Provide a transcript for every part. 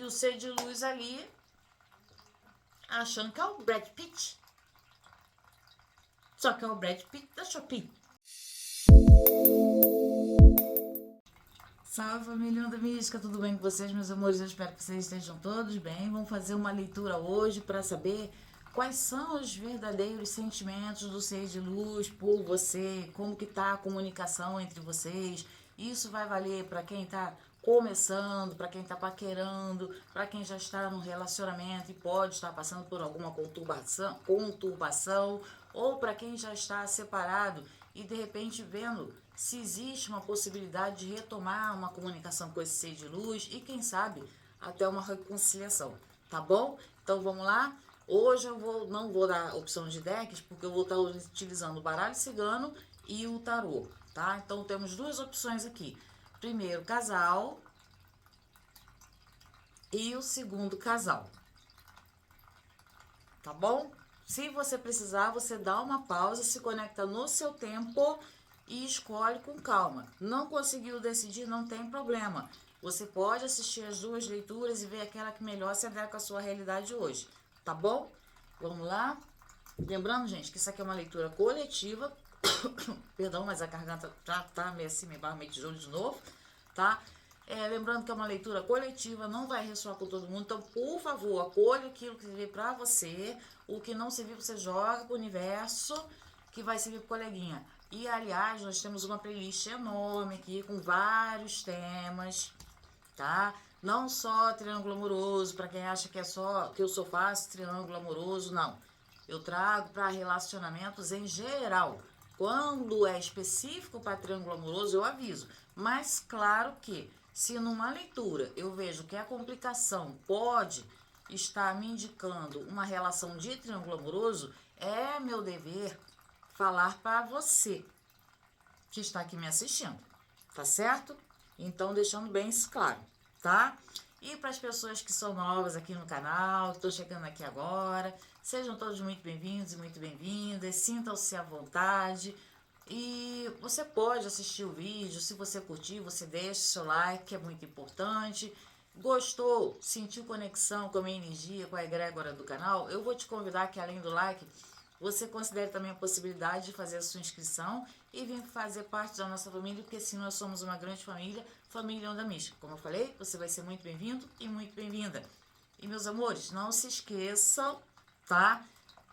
o ser de luz ali, achando que é o Brad Pitt. Só que é o Brad Pitt da Shopee. Salve, família Onda Mística, tudo bem com vocês, meus amores? Eu espero que vocês estejam todos bem. Vamos fazer uma leitura hoje para saber quais são os verdadeiros sentimentos do ser de luz por você, como que tá a comunicação entre vocês. Isso vai valer para quem tá começando, para quem tá paquerando, para quem já está num relacionamento e pode estar passando por alguma conturbação, ou para quem já está separado e de repente vendo se existe uma possibilidade de retomar uma comunicação com esse ser de luz e quem sabe até uma reconciliação, tá bom? Então vamos lá. Hoje eu não vou dar opção de decks porque eu vou estar utilizando o baralho cigano e o tarô, tá? Então temos duas opções aqui. Primeiro casal e o segundo casal, tá bom? Se você precisar, você dá uma pausa, se conecta no seu tempo e escolhe com calma. Não conseguiu decidir, não tem problema. Você pode assistir as duas leituras e ver aquela que melhor se adequa à sua realidade hoje, tá bom? Vamos lá? Lembrando, gente, que isso aqui é uma leitura coletiva. Perdão, mas a garganta já tá meio assim, meio barra, meio tijolo de novo, tá? Lembrando que é uma leitura coletiva, não vai ressoar com todo mundo. Então, por favor, acolha aquilo que servir pra você. O que não servir, você joga pro universo, que vai servir pro coleguinha. E, aliás, nós temos uma playlist enorme aqui, com vários temas, tá? Não só triângulo amoroso, para quem acha que é só que eu só faço triângulo amoroso, não. Eu trago para relacionamentos em geral. Quando é específico para triângulo amoroso, eu aviso. Mas claro que se numa leitura eu vejo que a complicação pode estar me indicando uma relação de triângulo amoroso, é meu dever falar para você que está aqui me assistindo, tá certo? Então, deixando bem isso claro, tá? E para as pessoas que são novas aqui no canal, que estão chegando aqui agora, sejam todos muito bem-vindos e muito bem-vindas, sintam-se à vontade. E você pode assistir o vídeo, se você curtir, você deixa o seu like, que é muito importante. Gostou, sentiu conexão com a minha energia, com a egrégora do canal? Eu vou te convidar que além do like, você considere também a possibilidade de fazer a sua inscrição e vir fazer parte da nossa família, porque assim nós somos uma grande família, família Onda Mística. Como eu falei, você vai ser muito bem-vindo e muito bem-vinda. E meus amores, não se esqueçam, tá?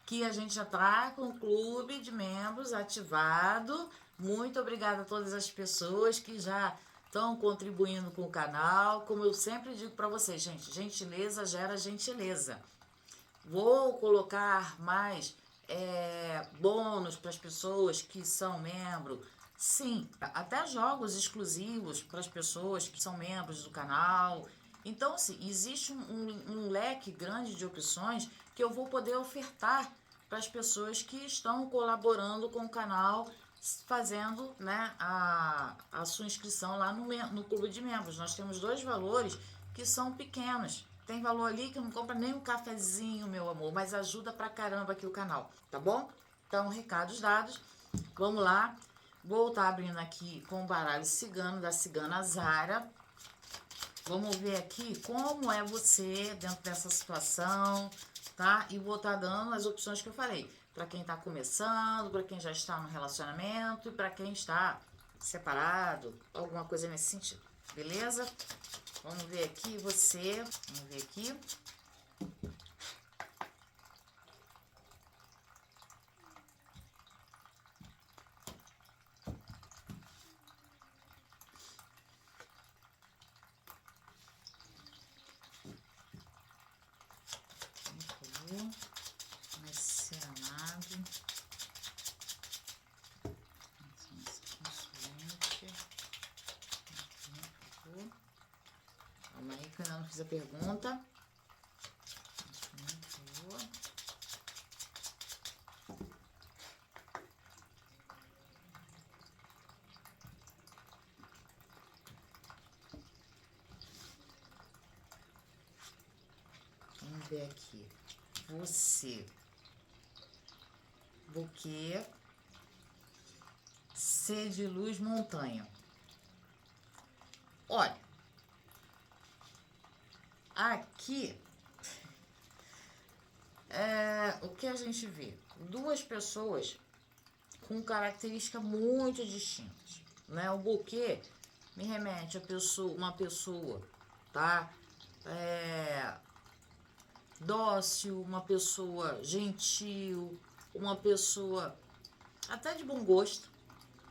Que a gente já tá com o clube de membros ativado. Muito obrigada a todas as pessoas que já estão contribuindo com o canal. Como eu sempre digo para vocês, gente, gentileza gera gentileza. Vou colocar mais bônus para as pessoas que são membros. Sim, até jogos exclusivos para as pessoas que são membros do canal. Então, assim, existe um leque grande de opções que eu vou poder ofertar para as pessoas que estão colaborando com o canal, fazendo, né, a sua inscrição lá no clube de membros. Nós temos dois valores que são pequenos. Tem valor ali que não compra nem um cafezinho, meu amor, mas ajuda pra caramba aqui o canal, tá bom? Então, recados dados, vamos lá. Vou estar abrindo aqui com o baralho cigano, da cigana Zara. Vamos ver aqui como é você dentro dessa situação, tá? E vou estar dando as opções que eu falei. Pra quem tá começando, pra quem já está no relacionamento e pra quem está separado, alguma coisa nesse sentido, beleza? Vamos ver aqui você, vamos ver aqui. Mais ser amado. Calma aí que eu não fiz a pergunta. Vamos ver aqui. Você. Buquê. Ser de luz montanha. Olha. aqui, o que a gente vê? Duas pessoas com características muito distintas, né? O buquê me remete a uma pessoa, tá? Dócil, uma pessoa gentil, uma pessoa até de bom gosto,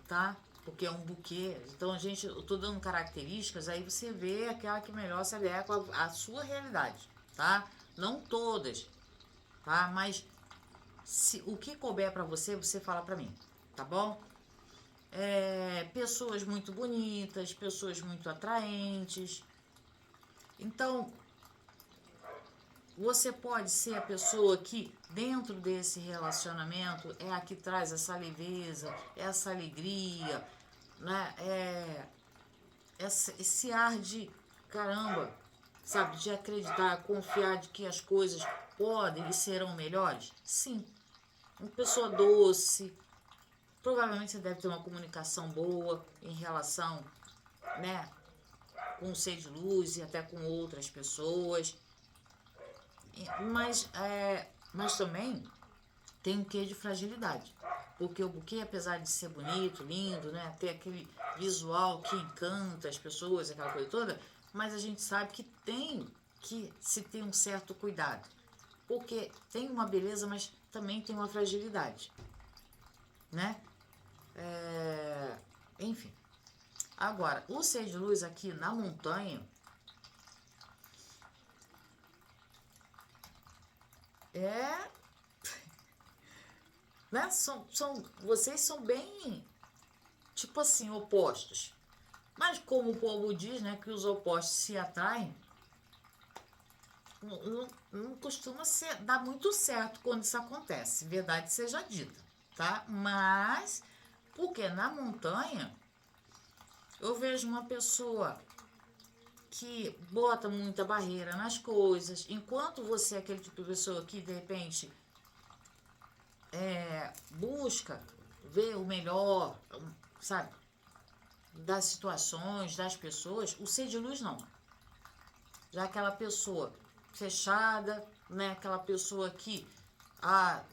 tá? Porque é um buquê. Então, eu tô dando características, aí você vê aquela que melhor se adequa à sua realidade, tá? Não todas, tá? Mas o que couber pra você, você fala pra mim, tá bom? Pessoas muito bonitas, pessoas muito atraentes. Então, você pode ser a pessoa que, dentro desse relacionamento, é a que traz essa leveza, essa alegria, né? Esse ar de caramba, sabe? De acreditar, confiar de que as coisas podem e serão melhores. Sim. Uma pessoa doce. Provavelmente você deve ter uma comunicação boa em relação, né? Com o ser de luz e até com outras pessoas. Mas também tem um quê de fragilidade. Porque o buquê, apesar de ser bonito, lindo, né? Ter aquele visual que encanta as pessoas, aquela coisa toda, mas a gente sabe que tem que se ter um certo cuidado. Porque tem uma beleza, mas também tem uma fragilidade, né? Enfim. Agora, o ser de luz aqui na montanha né? Vocês são bem, tipo assim, opostos. Mas como o povo diz, né, que os opostos se atraem, não costuma dar muito certo quando isso acontece, verdade seja dita, tá? Mas, porque na montanha, eu vejo uma pessoa que bota muita barreira nas coisas, enquanto você é aquele tipo de pessoa que, de repente, busca ver o melhor, sabe, das situações, das pessoas, o ser de luz não. Já aquela pessoa fechada, né? Aquela pessoa que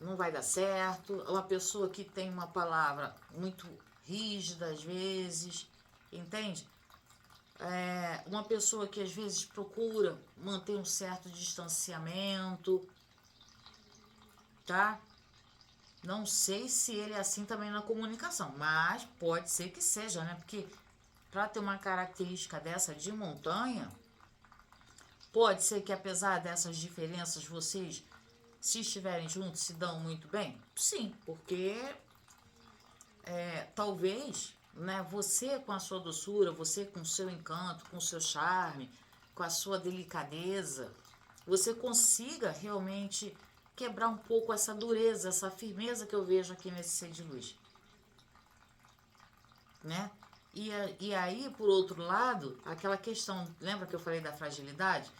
não vai dar certo, uma pessoa que tem uma palavra muito rígida às vezes, entende? Uma pessoa que às vezes procura manter um certo distanciamento, tá? Não sei se ele é assim também na comunicação, mas pode ser que seja, né? Porque para ter uma característica dessa de montanha, pode ser que apesar dessas diferenças, vocês, se estiverem juntos, se dão muito bem? Sim, porque talvez, né, você com a sua doçura, você com o seu encanto, com o seu charme, com a sua delicadeza, você consiga realmente quebrar um pouco essa dureza, essa firmeza que eu vejo aqui nesse ser de luz, né? E aí, por outro lado, aquela questão, lembra que eu falei da fragilidade,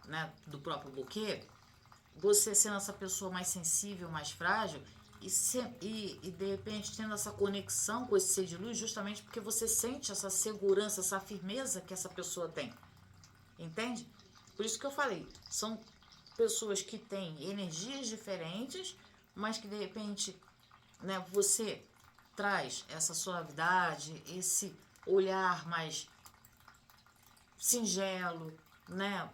né, do próprio buquê? Você sendo essa pessoa mais sensível, mais frágil, e de repente tendo essa conexão com esse ser de luz, justamente porque você sente essa segurança, essa firmeza que essa pessoa tem. Entende? Por isso que eu falei, são pessoas que têm energias diferentes, mas que de repente, né, você traz essa suavidade, esse olhar mais singelo, né?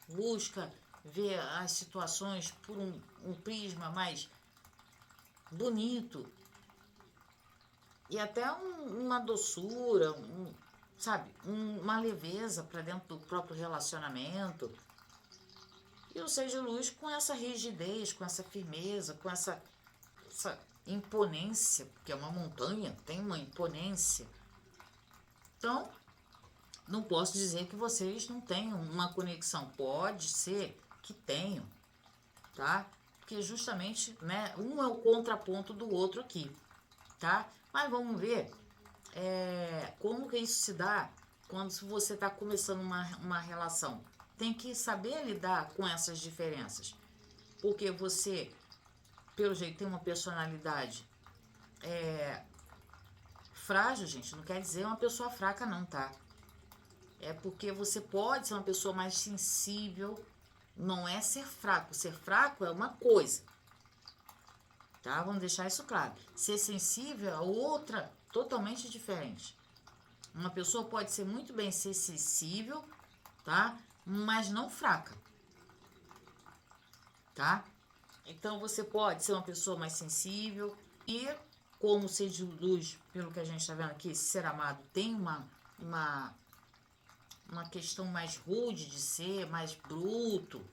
Busca ver as situações por um prisma mais bonito e até uma doçura, sabe, uma leveza para dentro do próprio relacionamento. E o ser de luz com essa rigidez, com essa firmeza, com essa imponência, porque é uma montanha, tem uma imponência. Então, não posso dizer que vocês não tenham uma conexão. Pode ser que tenham, tá? Porque justamente, né, um é o contraponto do outro aqui, tá? Mas vamos ver como que isso se dá quando você está começando uma relação. Tem que saber lidar com essas diferenças. Porque você, pelo jeito, tem uma personalidade frágil, gente. Não quer dizer uma pessoa fraca não, tá? é porque você pode ser uma pessoa mais sensível, não é ser fraco. Ser fraco é uma coisa, tá? Vamos deixar isso claro. Ser sensível é outra totalmente diferente. Uma pessoa pode ser muito bem ser sensível, tá? Mas não fraca, tá? Então você pode ser uma pessoa mais sensível e, como ser de luz, pelo que a gente está vendo aqui, esse ser amado tem uma questão mais rude de ser, mais bruto.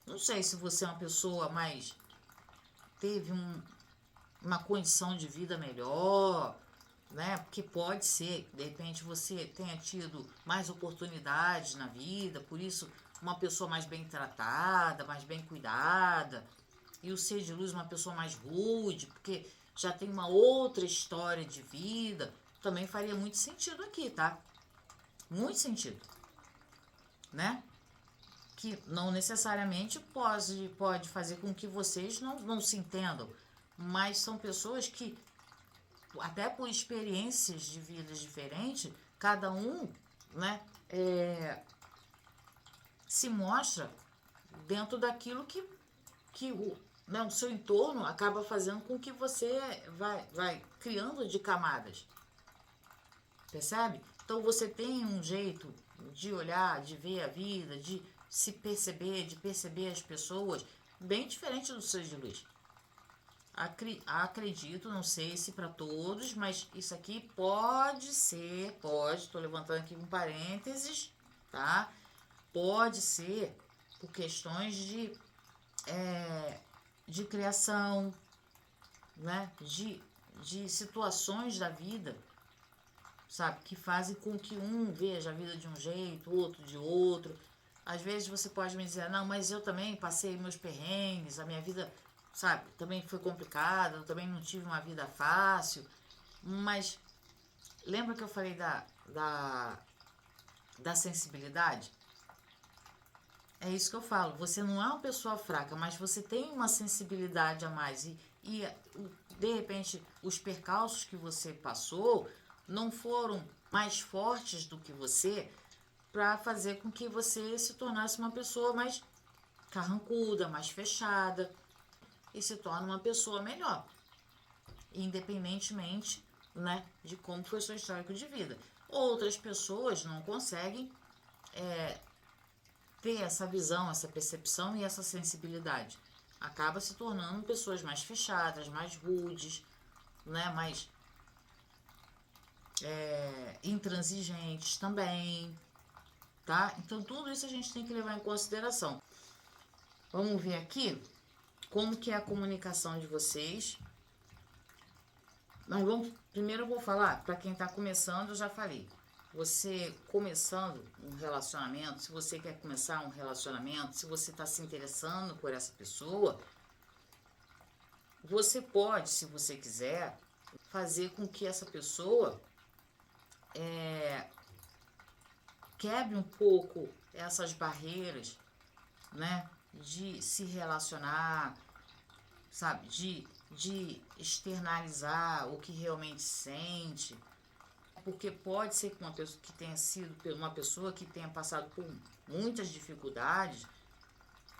Não sei se você é uma pessoa mais teve uma condição de vida melhor, né? Porque pode ser, de repente você tenha tido mais oportunidades na vida, por isso uma pessoa mais bem tratada, mais bem cuidada, e o ser de luz uma pessoa mais rude, porque já tem uma outra história de vida, também faria muito sentido aqui, tá? Muito sentido, né? Que não necessariamente pode fazer com que vocês não se entendam, mas são pessoas que, até por experiências de vidas diferentes, cada um, né, se mostra dentro daquilo que o seu entorno acaba fazendo com que você vai criando de camadas, percebe? Então você tem um jeito de olhar, de ver a vida, de se perceber, de perceber as pessoas, bem diferente do seu de luz. Acredito, não sei se para todos, mas isso aqui pode ser, estou levantando aqui um parênteses, tá? Pode ser por questões de criação, né? De situações da vida, sabe? Que fazem com que um veja a vida de um jeito, outro de outro. Às vezes você pode me dizer, não, mas eu também passei meus perrengues, a minha vida, sabe, também foi complicada, eu também não tive uma vida fácil. Mas lembra que eu falei da sensibilidade? É isso que eu falo, você não é uma pessoa fraca, mas você tem uma sensibilidade a mais. E de repente, os percalços que você passou não foram mais fortes do que você para fazer com que você se tornasse uma pessoa mais carrancuda, mais fechada e se torne uma pessoa melhor, independentemente, né, de como foi seu histórico de vida. Outras pessoas não conseguem ter essa visão, essa percepção e essa sensibilidade. Acaba se tornando pessoas mais fechadas, mais rudes, né, mais intransigentes também, tá? Então tudo isso a gente tem que levar em consideração. Vamos ver aqui como que é a comunicação de vocês. Mas primeiro eu vou falar, para quem está começando, eu já falei. Você começando um relacionamento, se você quer começar um relacionamento, se você está se interessando por essa pessoa, você pode, se você quiser, fazer com que essa pessoa quebre um pouco essas barreiras, né, de se relacionar, sabe, de externalizar o que realmente sente, porque pode ser que uma pessoa que tenha sido uma pessoa que tenha passado por muitas dificuldades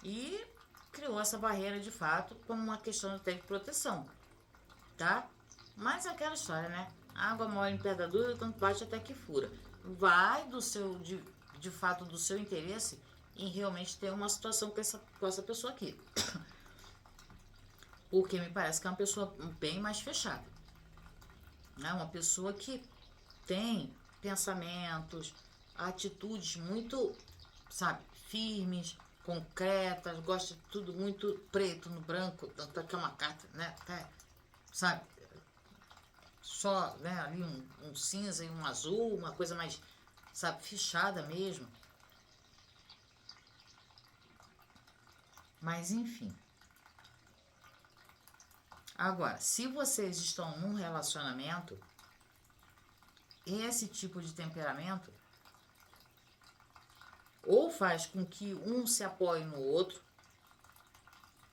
e criou essa barreira de fato como uma questão até de proteção, tá? Mas é aquela história, né? Água mole em pedra dura, tanto bate até que fura. Vai do seu, de fato, do seu interesse em realmente ter uma situação com essa pessoa aqui. Porque me parece que é uma pessoa bem mais fechada, né? Uma pessoa que tem pensamentos, atitudes muito, sabe, firmes, concretas, gosta de tudo muito preto no branco, tanto que é uma carta, né? Sabe, só, né, ali um cinza e um azul, uma coisa mais, sabe, fechada mesmo. Mas enfim. Agora, se vocês estão num relacionamento, esse tipo de temperamento ou faz com que um se apoie no outro,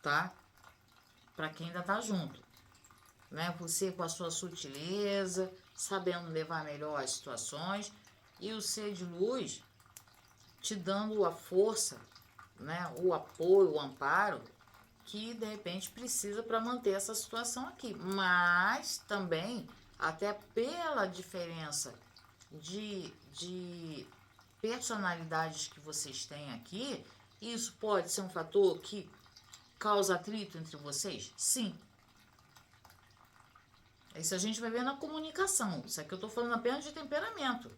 tá? Para quem ainda tá junto, né? Você com a sua sutileza, sabendo levar melhor as situações, e o ser de luz te dando a força, né, o apoio, o amparo que de repente precisa para manter essa situação aqui. Mas também, até pela diferença de personalidades que vocês têm aqui, isso pode ser um fator que causa atrito entre vocês? Sim. Isso a gente vai ver na comunicação. Isso aqui eu tô falando apenas de temperamento,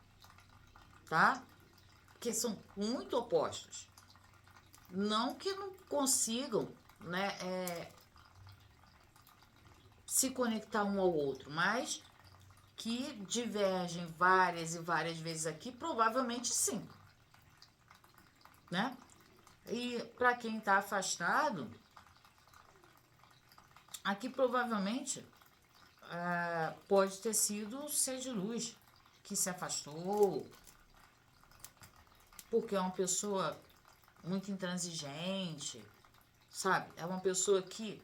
tá? Porque são muito opostos. Não que não consigam, né, se conectar um ao outro, mas que divergem várias e várias vezes aqui, provavelmente sim, né? E para quem está afastado, aqui provavelmente pode ter sido o ser de luz que se afastou, porque é uma pessoa muito intransigente, sabe? É uma pessoa que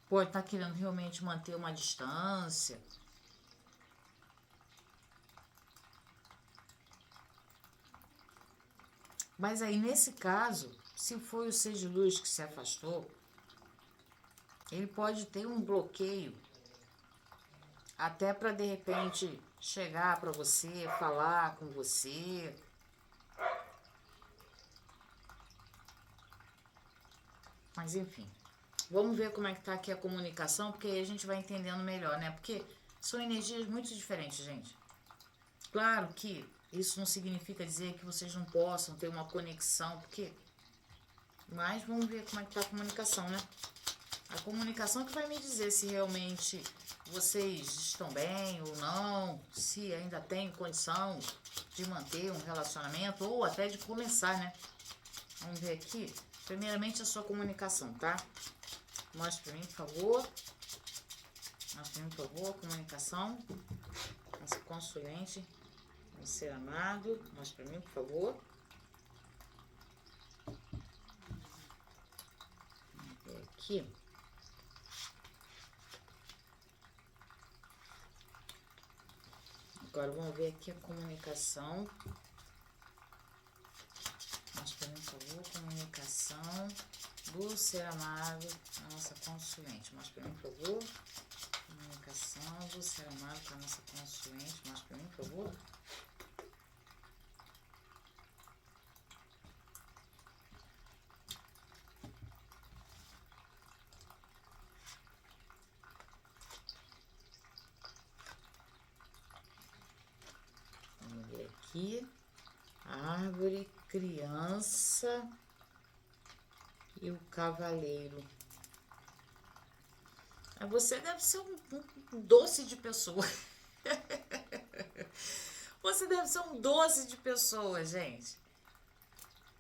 pode estar querendo realmente manter uma distância. Mas aí, nesse caso, se foi o ser de luz que se afastou, ele pode ter um bloqueio até para, de repente, chegar para você, falar com você. Mas, enfim, vamos ver como é que tá aqui a comunicação, porque aí a gente vai entendendo melhor, né? Porque são energias muito diferentes, gente. Claro que isso não significa dizer que vocês não possam ter uma conexão, porque... Mas vamos ver como é que tá a comunicação, né? A comunicação que vai me dizer se realmente vocês estão bem ou não, se ainda tem condição de manter um relacionamento ou até de começar, né? Vamos ver aqui. Primeiramente a sua comunicação, tá? Mostre pra mim, por favor. Mostre pra mim, por favor, a comunicação. Nossa consulente, um ser amado. Mostre pra mim, por favor. Vamos ver aqui. Agora vamos ver aqui a comunicação. Mostre pra mim, por favor, comunicação do ser amado, a nossa consulente. Mostre pra mim, por favor. Comunicação do ser amado para a nossa consulente. Mostre pra mim, por favor. Vamos ver aqui. Árvore, criança e o cavaleiro. Você deve ser um doce de pessoa. Você deve ser um doce de pessoa, gente.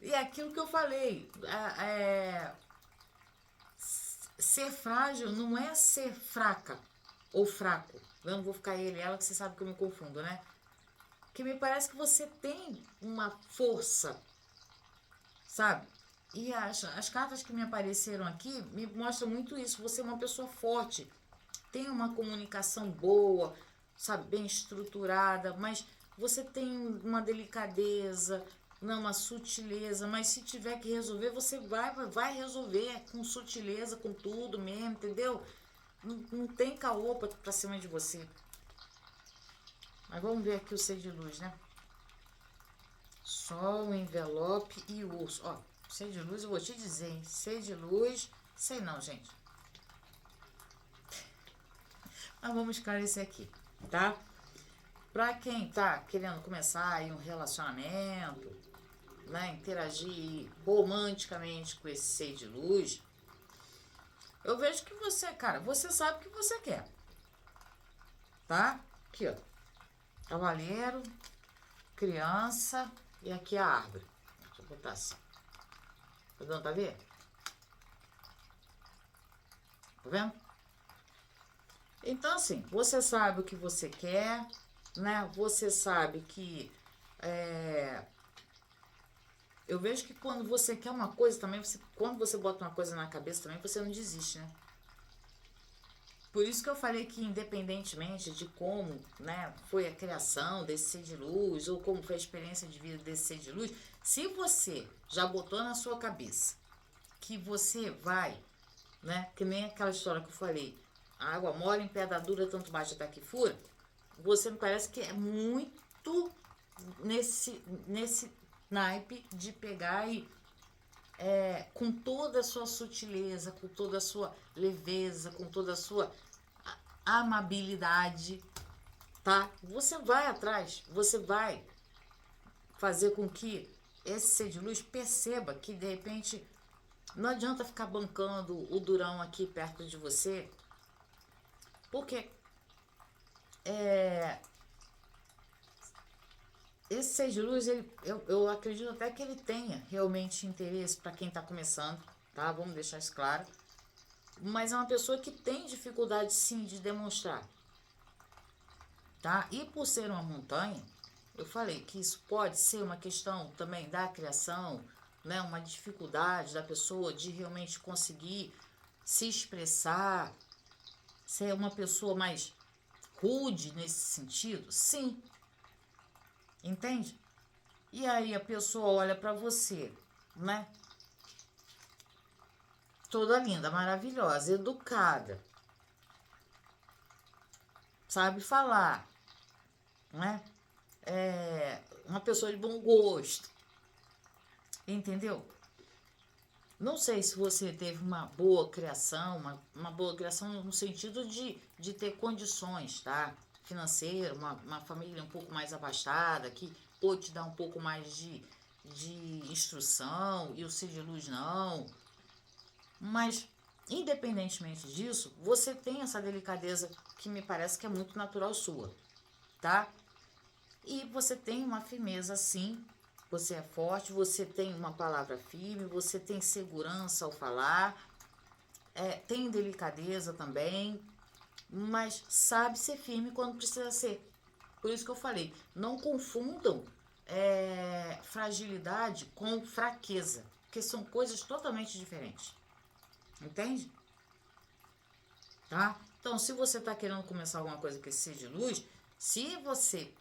E é aquilo que eu falei, ser frágil não é ser fraca ou fraco. Eu não vou ficar ele e ela, que você sabe que eu me confundo, né? Que me parece que você tem uma força, sabe? E as cartas que me apareceram aqui me mostram muito isso. Você é uma pessoa forte, tem uma comunicação boa, sabe, bem estruturada, mas você tem uma delicadeza, não, uma sutileza, mas se tiver que resolver, você vai resolver com sutileza, com tudo mesmo, entendeu? Não tem caô pra cima de você. Mas vamos ver aqui o ser de luz, né? Sol, envelope e urso. Ó, ser de luz eu vou te dizer, hein? Ser de luz, sei não, gente. Mas vamos esclarecer aqui, tá? Pra quem tá querendo começar aí um relacionamento, né? Interagir romanticamente com esse ser de luz, eu vejo que você, cara, você sabe o que você quer, tá? Aqui, ó. Cavaleiro, criança e aqui a árvore. Deixa eu botar assim. Tá dando pra ver? Tá vendo? Então, assim, você sabe o que você quer, né? Você sabe que... Eu vejo que quando você quer uma coisa também, quando você bota uma coisa na cabeça também, você não desiste, né? Por isso que eu falei que independentemente de como, né, foi a criação desse ser de luz ou como foi a experiência de vida desse ser de luz, se você já botou na sua cabeça que você vai, né, que nem aquela história que eu falei, a água mole em pedra dura, tanto bate até que fura, você me parece que é muito nesse naipe de pegar e com toda a sua sutileza, com toda a sua leveza, com toda a sua amabilidade, tá? Você vai atrás, você vai fazer com que esse ser de luz perceba que de repente não adianta ficar bancando o durão aqui perto de você, porque esse ser de luz, eu acredito até que ele tenha realmente interesse para quem está começando, tá? Vamos deixar isso claro. Mas é uma pessoa que tem dificuldade sim de demonstrar, tá? E por ser uma montanha, eu falei que isso pode ser uma questão também da criação, né? Uma dificuldade da pessoa de realmente conseguir se expressar, ser uma pessoa mais rude nesse sentido, sim. Entende? E aí a pessoa olha para você, né? Toda linda, maravilhosa, educada, sabe falar, né? Uma pessoa de bom gosto, entendeu? Não sei se você teve uma boa criação, uma boa criação no sentido de ter condições, tá? Financeira, uma família um pouco mais abastada, que pôde te dar um pouco mais de instrução, e o ser de luz não. Mas, independentemente disso, você tem essa delicadeza que me parece que é muito natural sua, tá? E você tem uma firmeza, sim. Você é forte, você tem uma palavra firme, você tem segurança ao falar, tem delicadeza também, mas sabe ser firme quando precisa ser. Por isso que eu falei, não confundam fragilidade com fraqueza, porque são coisas totalmente diferentes. Entende? Tá? Então, se você tá querendo começar alguma coisa que seja de luz, se você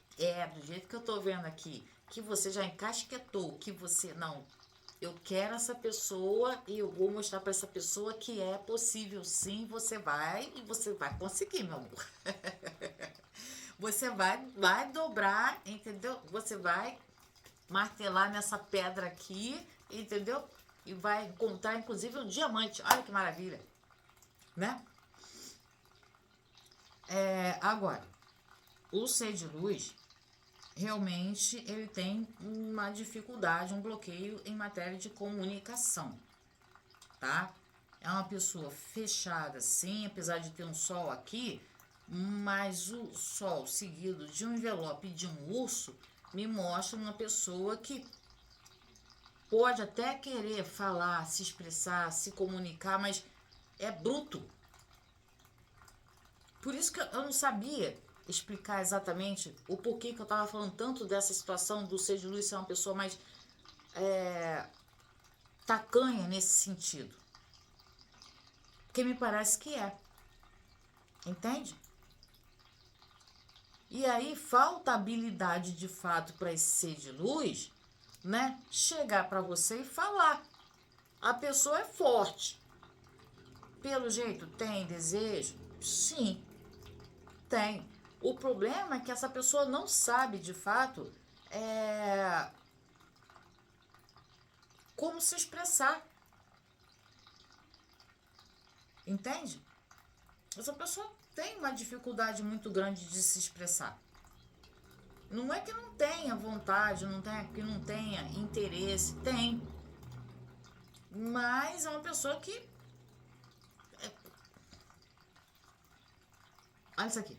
do jeito que eu tô vendo aqui, que você já encasquetou, que você, não, eu quero essa pessoa e eu vou mostrar para essa pessoa que é possível sim, você vai e você vai conseguir, meu amor. Você vai dobrar, entendeu? Você vai martelar nessa pedra aqui, entendeu? E vai encontrar, inclusive, um diamante. Olha que maravilha, né? Agora, o ser de luz, realmente, ele tem uma dificuldade, um bloqueio em matéria de comunicação, tá? É uma pessoa fechada, sim, apesar de ter um sol aqui, mas o sol seguido de um envelope e de um urso me mostra uma pessoa que pode até querer falar, se expressar, se comunicar, mas é bruto. Por isso que eu não sabia explicar exatamente o porquê que eu estava falando tanto dessa situação do ser de luz ser uma pessoa mais tacanha nesse sentido. Porque me parece que é. Entende? E aí falta habilidade de fato para esse ser de luz, né? Chegar para você e falar. A pessoa é forte. Pelo jeito, tem desejo? Sim, tem. O problema é que essa pessoa não sabe de fato como se expressar. Entende? Essa pessoa tem uma dificuldade muito grande de se expressar. Não é que não tenha vontade, que não tenha interesse, tem. Mas é uma pessoa que. Olha isso aqui.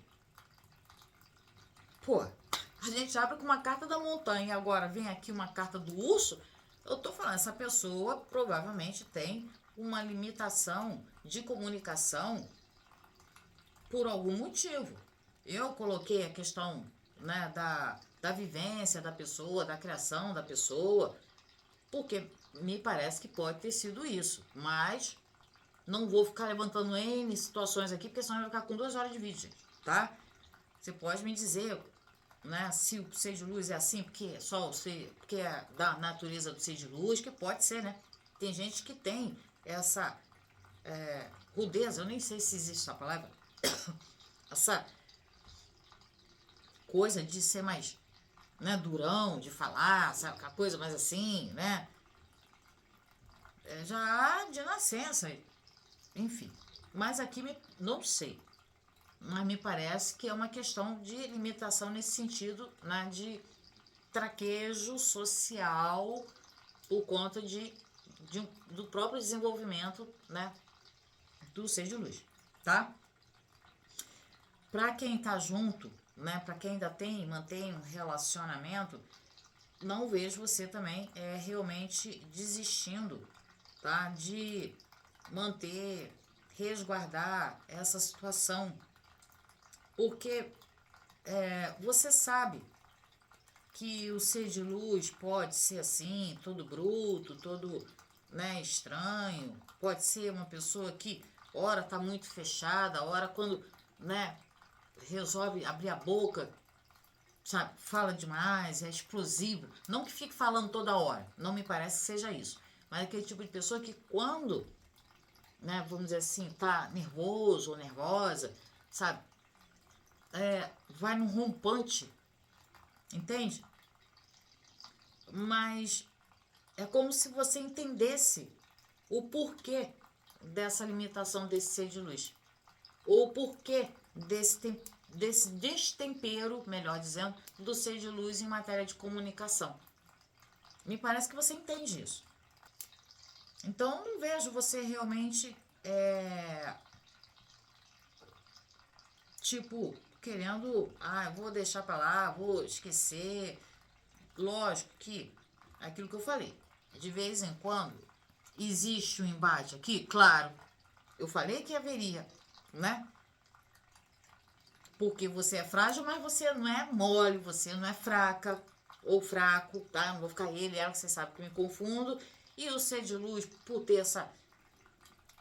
Pô, a gente abre com uma carta da montanha e agora vem aqui uma carta do urso. Eu tô falando, essa pessoa provavelmente tem uma limitação de comunicação por algum motivo. Eu coloquei a questão, né, da vivência da pessoa, da criação da pessoa, porque me parece que pode ter sido isso, mas Não vou ficar levantando N situações aqui, porque senão vai ficar com 2 horas de vídeo, gente, tá? Você pode me dizer, né, se o ser de luz é assim, porque é só o ser, porque é da natureza do ser de luz, que pode ser, né? Tem gente que tem essa rudeza, eu nem sei se existe essa palavra, essa coisa de ser mais, né, durão, de falar, sabe, aquela coisa mais assim, né? Já de nascença, enfim. Mas aqui não sei, mas me parece que é uma questão de limitação nesse sentido, né, de traquejo social por conta do próprio desenvolvimento, né, do ser de luz, tá? Para quem tá junto, né, para quem ainda mantém um relacionamento, não vejo você também realmente desistindo, tá, de manter, resguardar essa situação, porque você sabe que o ser de luz pode ser assim, todo bruto, todo, né, estranho, pode ser uma pessoa que ora tá muito fechada, ora quando, né, resolve abrir a boca, sabe, fala demais, é explosivo, não que fique falando toda hora, não me parece que seja isso, mas é aquele tipo de pessoa que quando, né, vamos dizer assim, tá nervoso ou nervosa, sabe, vai num rompante, entende? Mas é como se você entendesse o porquê dessa limitação desse ser de luz. Ou o porquê desse destempero, melhor dizendo, do ser de luz em matéria de comunicação. Me parece que você entende isso. Então, não vejo você realmente, tipo, querendo, vou deixar pra lá, vou esquecer. Lógico que, aquilo que eu falei, de vez em quando, existe um embate aqui, claro, eu falei que haveria, né? Porque você é frágil, mas você não é mole, você não é fraca ou fraco, tá? Não vou ficar ele, ela, você sabe que eu me confundo. E o ser de luz, por ter essa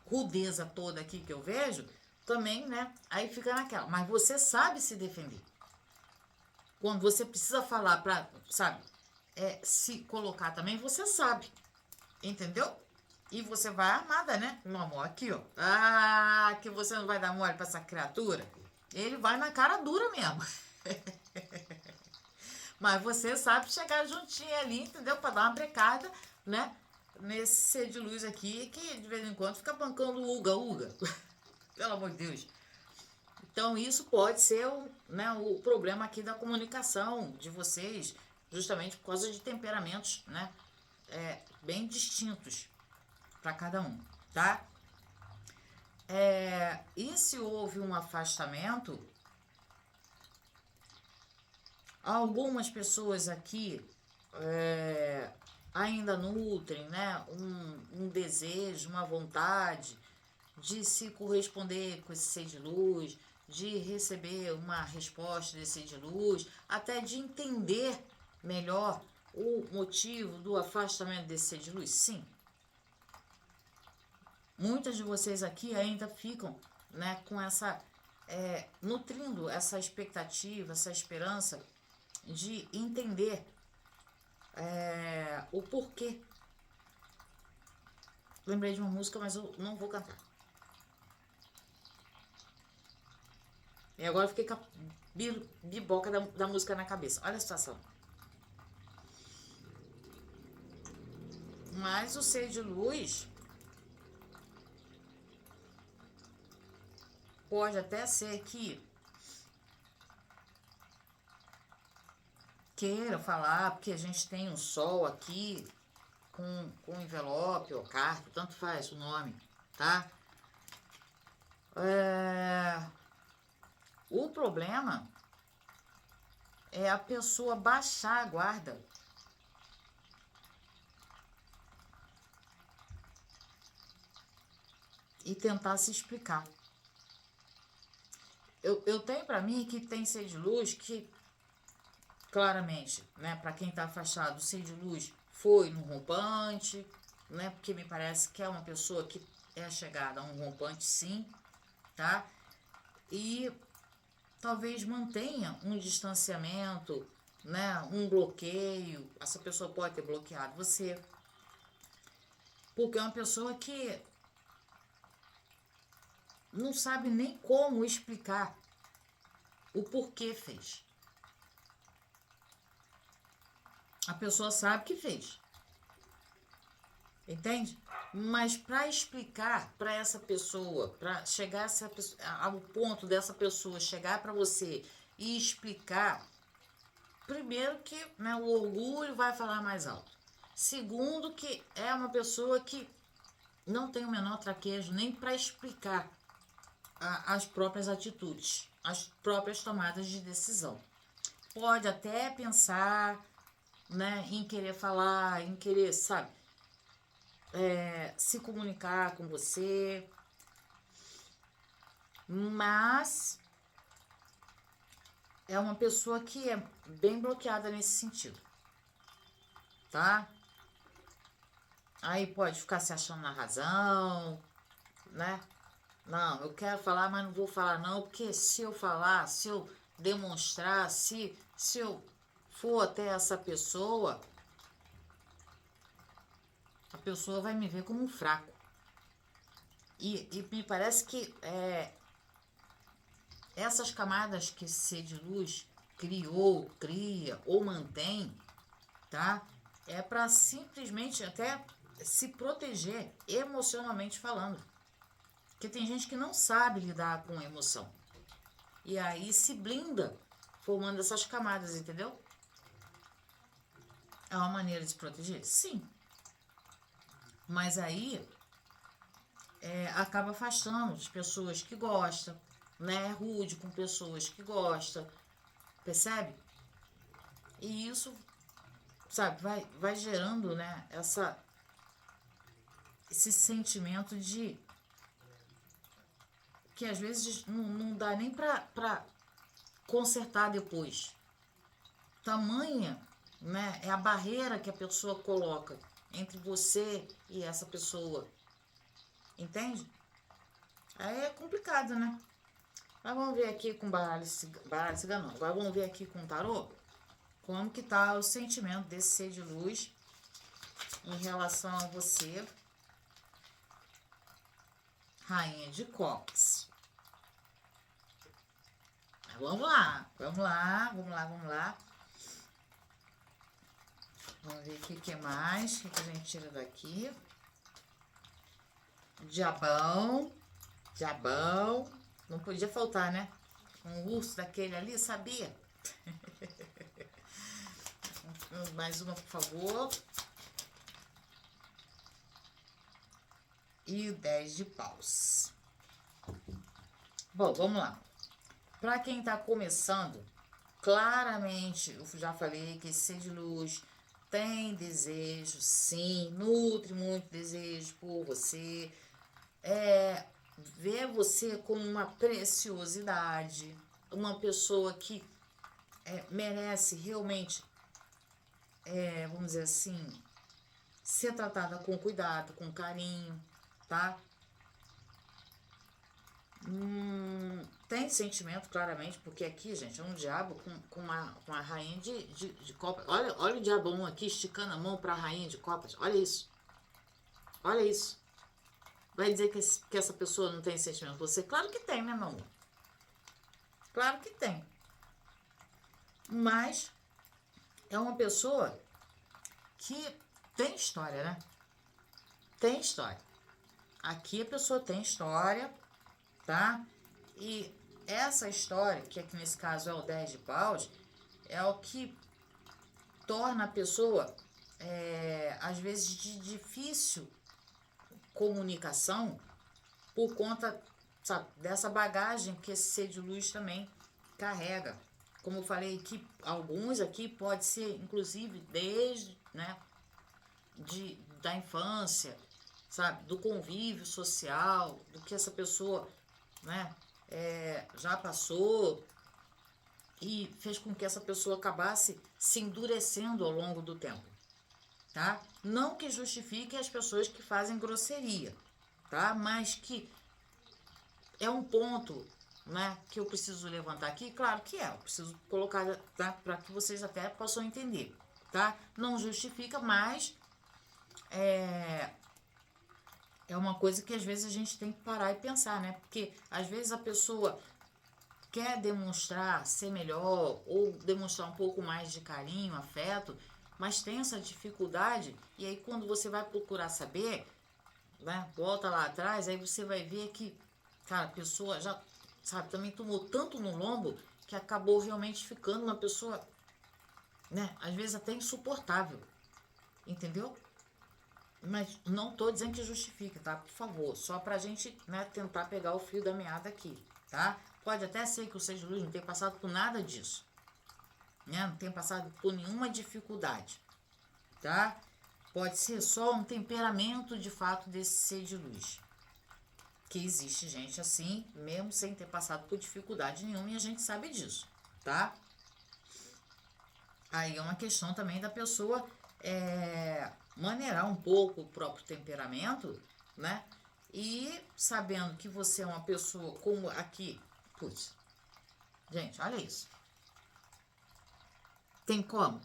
rudeza toda aqui que eu vejo, também, né? Aí fica naquela. Mas você sabe se defender. Quando você precisa falar pra, sabe, se colocar também, você sabe. Entendeu? E você vai armada, né? Meu amor, aqui, ó. Que você não vai dar mole pra essa criatura. Ele vai na cara dura mesmo. Mas você sabe chegar juntinho ali, entendeu? Pra dar uma brecada, né? Nesse ser de luz aqui, que de vez em quando fica bancando uga-uga. Pelo amor de Deus. Então, isso pode ser o problema aqui da comunicação de vocês, justamente por causa de temperamentos, né? Bem distintos para cada um, tá? E se houve um afastamento, algumas pessoas aqui ainda nutrem, né, um desejo, uma vontade de se corresponder com esse ser de luz, de receber uma resposta desse ser de luz, até de entender melhor o motivo do afastamento desse ser de luz. Sim. Muitas de vocês aqui ainda ficam, né, com essa, nutrindo essa expectativa, essa esperança de entender o porquê. Lembrei de uma música, mas eu não vou cantar. E agora eu fiquei com a biboca da música na cabeça. Olha a situação. Mas o ser de luz pode até ser que queira falar, porque a gente tem um sol aqui com envelope ou carta, tanto faz o nome, tá? O problema é a pessoa baixar a guarda. E tentar se explicar. Eu tenho para mim que tem ser de luz que, claramente, né, para quem tá afastado, o ser de luz foi no rompante, né, porque me parece que é uma pessoa que é chegada a um rompante, sim, tá? E talvez mantenha um distanciamento, né? Um bloqueio. Essa pessoa pode ter bloqueado você, porque é uma pessoa que não sabe nem como explicar o porquê fez. A pessoa sabe que fez, entende? Mas para explicar para essa pessoa, para chegar ao ponto dessa pessoa chegar para você e explicar, primeiro que, né, o orgulho vai falar mais alto. Segundo que é uma pessoa que não tem o menor traquejo nem para explicar as próprias atitudes, as próprias tomadas de decisão. Pode até pensar, né, em querer falar, em querer, sabe, se comunicar com você, mas é uma pessoa que é bem bloqueada nesse sentido, tá? Aí pode ficar se achando na razão, né? Não, eu quero falar, mas não vou falar não, porque se eu falar, se eu demonstrar, se eu for até essa pessoa, a pessoa vai me ver como um fraco. E me parece que essas camadas que esse ser de luz criou, cria ou mantém, tá? É para simplesmente até se proteger emocionalmente falando. Porque tem gente que não sabe lidar com emoção. E aí se blinda formando essas camadas, entendeu? É uma maneira de se proteger? Sim. Mas aí acaba afastando as pessoas que gostam, né? É rude com pessoas que gostam, percebe? E isso, sabe, vai gerando, né, esse sentimento de que às vezes não dá nem pra consertar depois. Tamanha, né, é a barreira que a pessoa coloca entre você e essa pessoa, entende? Aí é complicado, né? Mas vamos ver aqui com baralho cigano. Agora vamos ver aqui com o tarô como que tá o sentimento desse ser de luz em relação a você. Rainha de Copas. Vamos lá, vamos lá, vamos lá, vamos lá. Vamos ver o que mais, o que a gente tira daqui. Diabão, diabão. Não podia faltar, né? Um urso daquele ali, sabia? Mais uma, por favor. E o 10 de paus. Bom, vamos lá. Para quem tá começando, claramente, eu já falei que esse ser de luz tem desejo, sim, nutre muito desejo por você. Vê você como uma preciosidade, uma pessoa que merece realmente, vamos dizer assim, ser tratada com cuidado, com carinho, tá? Tem sentimento, claramente, porque aqui, gente, é um diabo com uma rainha de copas. Olha o diabão aqui esticando a mão para a rainha de copas. Olha isso. Olha isso. Vai dizer que essa pessoa não tem sentimento por você? Claro que tem, né, meu amor? Claro que tem. Mas é uma pessoa que tem história, né? Tem história. Aqui a pessoa tem história, tá? E essa história, que aqui nesse caso é o 10 de paus, é o que torna a pessoa, às vezes, de difícil comunicação por conta, sabe, dessa bagagem que esse ser de luz também carrega. Como eu falei, que alguns aqui pode ser, inclusive, desde, né, da infância, sabe, do convívio social, do que essa pessoa, né, já passou e fez com que essa pessoa acabasse se endurecendo ao longo do tempo, tá? Não que justifique as pessoas que fazem grosseria, tá? Mas que é um ponto, né, que eu preciso levantar aqui. Claro que eu preciso colocar, tá, para que vocês até possam entender, tá? Não justifica, mas é uma coisa que às vezes a gente tem que parar e pensar, né? Porque às vezes a pessoa quer demonstrar ser melhor ou demonstrar um pouco mais de carinho, afeto, mas tem essa dificuldade, e aí quando você vai procurar saber, né, volta lá atrás, aí você vai ver que, cara, a pessoa já, sabe, também tomou tanto no lombo que acabou realmente ficando uma pessoa, né, às vezes até insuportável, entendeu? Mas não tô dizendo que justifica, tá? Por favor, só pra gente, né, tentar pegar o fio da meada aqui, tá? Pode até ser que o Seja de Luz não tenha passado por nada disso, né? Não tenha passado por nenhuma dificuldade, tá? Pode ser só um temperamento de fato desse ser de luz. Que existe gente assim, mesmo sem ter passado por dificuldade nenhuma, e a gente sabe disso, tá? Aí é uma questão também da pessoa maneirar um pouco o próprio temperamento, né? E sabendo que você é uma pessoa como aqui, putz, gente, olha isso. Tem como?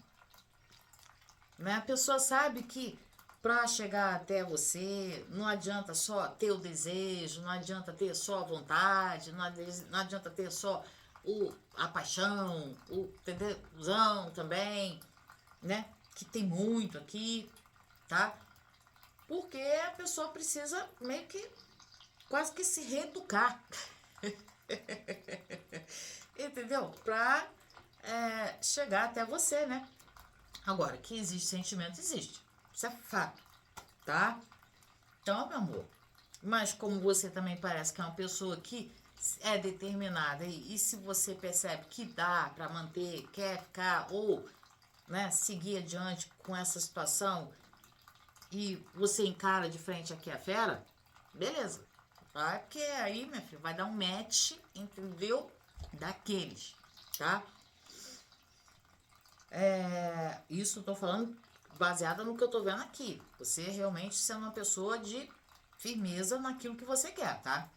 Né? A pessoa sabe que para chegar até você não adianta só ter o desejo, não adianta ter só a vontade, não adianta ter só a paixão, o tesão também, né? Que tem muito aqui, tá? Porque a pessoa precisa meio que quase que se reeducar, entendeu? Pra chegar até você, né? Agora, que existe sentimento, existe. Isso é fato, tá? Então, meu amor, mas como você também parece que é uma pessoa que é determinada e se você percebe que dá para manter, quer ficar ou, né, seguir adiante com essa situação e você encara de frente aqui a fera, beleza. Vai, porque aí, minha filha, vai dar um match, entendeu? Daqueles, tá? Isso eu tô falando baseada no que eu tô vendo aqui. Você realmente sendo uma pessoa de firmeza naquilo que você quer, tá?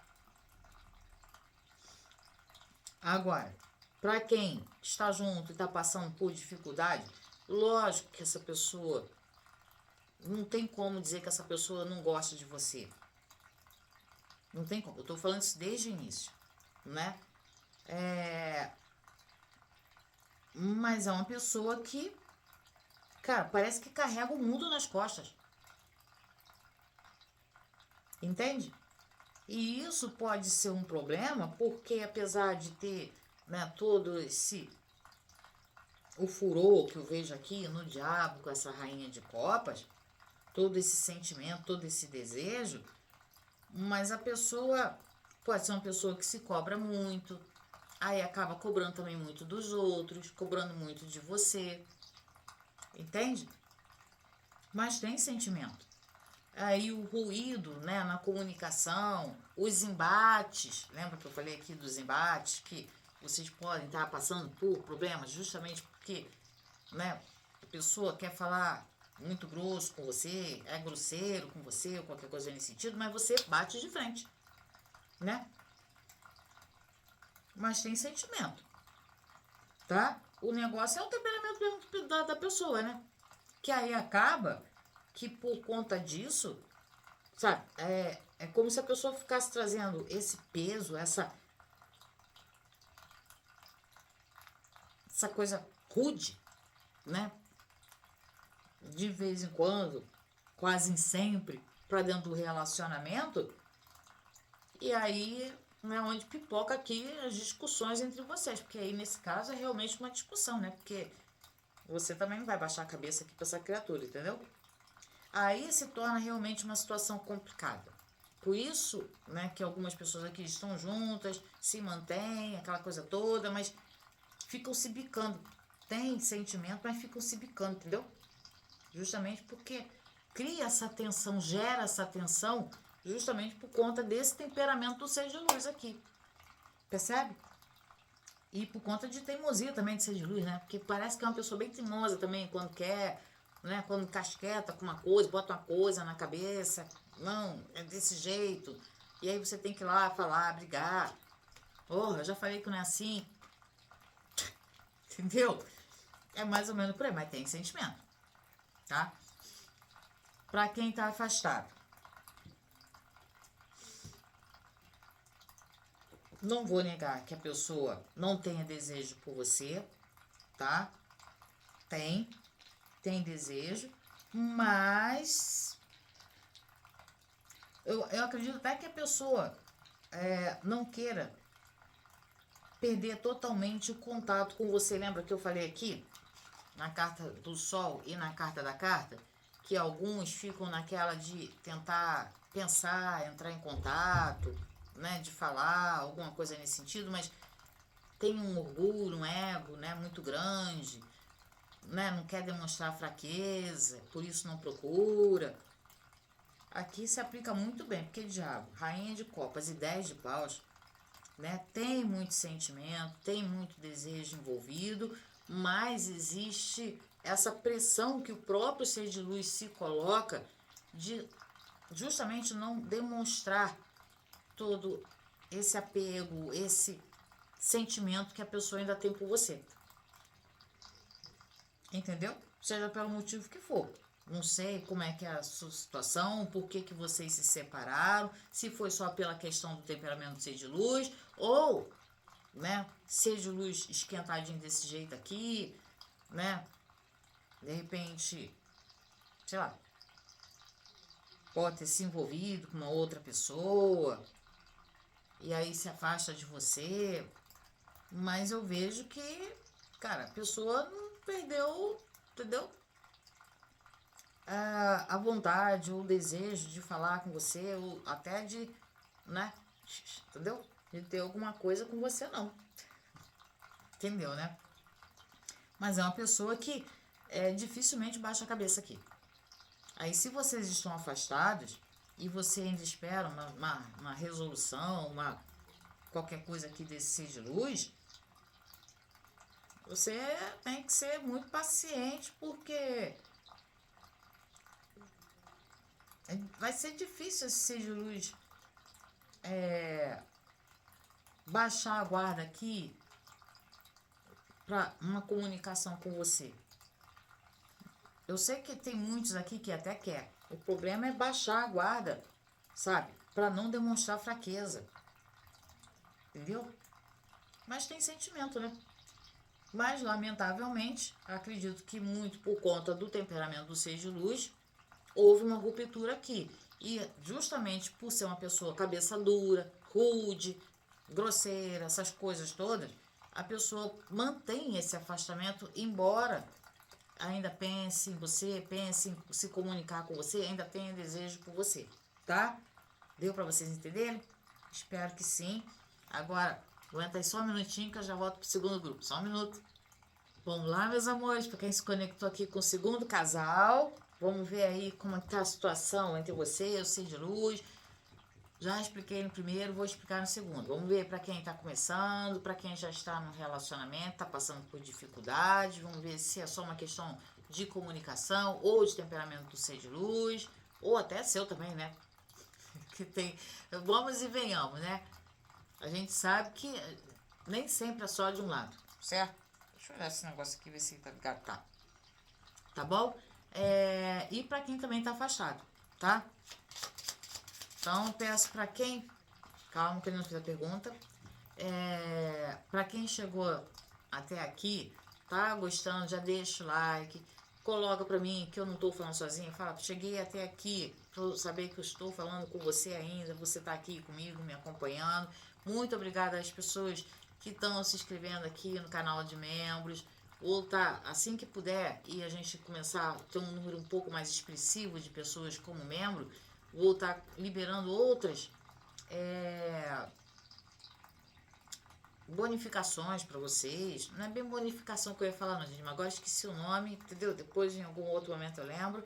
Agora, para quem está junto e tá passando por dificuldade, lógico que essa pessoa não tem como dizer que essa pessoa não gosta de você. Não tem como. Eu tô falando isso desde o início, né? Mas é uma pessoa que, cara, parece que carrega o mundo nas costas. Entende? E isso pode ser um problema porque apesar de ter, né, todo esse o furor que eu vejo aqui no diabo com essa rainha de copas, todo esse sentimento, todo esse desejo, mas a pessoa pode ser uma pessoa que se cobra muito, aí acaba cobrando também muito dos outros, cobrando muito de você, entende? Mas tem sentimento. Aí o ruído, né, na comunicação, os embates, lembra que eu falei aqui dos embates, que vocês podem estar passando por problemas justamente porque, né, a pessoa quer falar muito grosso com você, é grosseiro com você ou qualquer coisa nesse sentido, mas você bate de frente, né? Mas tem sentimento, tá? O negócio é o temperamento da pessoa, né? Que aí acaba que por conta disso, sabe, é como se a pessoa ficasse trazendo esse peso, essa coisa rude, né? De vez em quando, quase sempre, para dentro do relacionamento. E aí, né, onde pipoca aqui as discussões entre vocês, porque aí nesse caso é realmente uma discussão, né? Porque você também não vai baixar a cabeça aqui para essa criatura, entendeu? Aí se torna realmente uma situação complicada. Por isso, né, que algumas pessoas aqui estão juntas, se mantêm, aquela coisa toda, mas ficam se bicando. Tem sentimento, mas ficam se bicando, entendeu? Justamente porque cria essa tensão, gera essa tensão, justamente por conta desse temperamento do ser de luz aqui. Percebe? E por conta de teimosia também de ser de luz, né? Porque parece que é uma pessoa bem teimosa também, quando quer, né? Quando casqueta com uma coisa, bota uma coisa na cabeça. Não, é desse jeito. E aí você tem que ir lá falar, brigar. Porra, eu já falei que não é assim. Entendeu? É mais ou menos por aí, mas tem sentimento, tá? Pra quem tá afastado. Não vou negar que a pessoa não tenha desejo por você, tá? Tem desejo, mas eu acredito até que a pessoa não queira perder totalmente o contato com você. Lembra que eu falei aqui, na carta do Sol e na carta da carta, que alguns ficam naquela de tentar pensar, entrar em contato, né, de falar alguma coisa nesse sentido, mas tem um orgulho, um ego, né, muito grande, né, não quer demonstrar fraqueza, por isso não procura. Aqui se aplica muito bem, porque diabo, rainha de copas e 10 de paus, né, tem muito sentimento, tem muito desejo envolvido, mas existe essa pressão que o próprio ser de luz se coloca de justamente não demonstrar todo esse apego, esse sentimento que a pessoa ainda tem por você. Entendeu? Seja pelo motivo que for. Não sei como é que é a sua situação, por que que vocês se separaram, se foi só pela questão do temperamento ser de luz, ou, né, ser de luz esquentadinho desse jeito aqui, né, de repente, sei lá, pode ter se envolvido com uma outra pessoa, e aí se afasta de você, mas eu vejo que, cara, a pessoa não perdeu, entendeu? A vontade ou o desejo de falar com você, ou até de, né, entendeu? De ter alguma coisa com você, não. Entendeu, né? Mas é uma pessoa que dificilmente baixa a cabeça aqui. Aí, se vocês estão afastados e você ainda espera uma resolução, qualquer coisa aqui desse ser de luz, você tem que ser muito paciente, porque vai ser difícil esse ser de luz baixar a guarda aqui para uma comunicação com você. Eu sei que tem muitos aqui que até quer. O problema é baixar a guarda, sabe? Para não demonstrar fraqueza. Entendeu? Mas tem sentimento, né? Mas, lamentavelmente, acredito que muito por conta do temperamento do ser de luz, houve uma ruptura aqui. E justamente por ser uma pessoa cabeça dura, rude, grosseira, essas coisas todas, a pessoa mantém esse afastamento, embora ainda pense em você, pense em se comunicar com você, ainda tenha desejo por você, tá? Deu para vocês entenderem? Espero que sim. Agora, aguenta aí só um minutinho que eu já volto pro segundo grupo. Só um minuto. Vamos lá, meus amores, para quem se conectou aqui com o segundo casal. Vamos ver aí como está a situação entre você e o ser de luz. Já expliquei no primeiro, vou explicar no segundo. Vamos ver para quem está começando, para quem já está no relacionamento, está passando por dificuldades. Vamos ver se é só uma questão de comunicação ou de temperamento do ser de luz, ou até seu também, né? Que tem. Vamos e venhamos, né? A gente sabe que nem sempre é só de um lado, certo? Deixa eu olhar esse negócio aqui, ver se tá ligado. Tá bom? E para quem também tá afastado, tá? Então, peço para quem... Calma que eu não fiz a pergunta. Para quem chegou até aqui, tá gostando, já deixa o like. Coloca para mim que eu não tô falando sozinha. Fala, cheguei até aqui, pra saber que eu estou falando com você ainda. Você tá aqui comigo, me acompanhando. Muito obrigada às pessoas que estão se inscrevendo aqui no canal de membros. Ou tá, assim que puder, e a gente começar a ter um número um pouco mais expressivo de pessoas como membro, vou estar liberando outras bonificações para vocês. Não é bem bonificação que eu ia falar, não, gente, mas agora esqueci o nome, entendeu? Depois, em algum outro momento, eu lembro.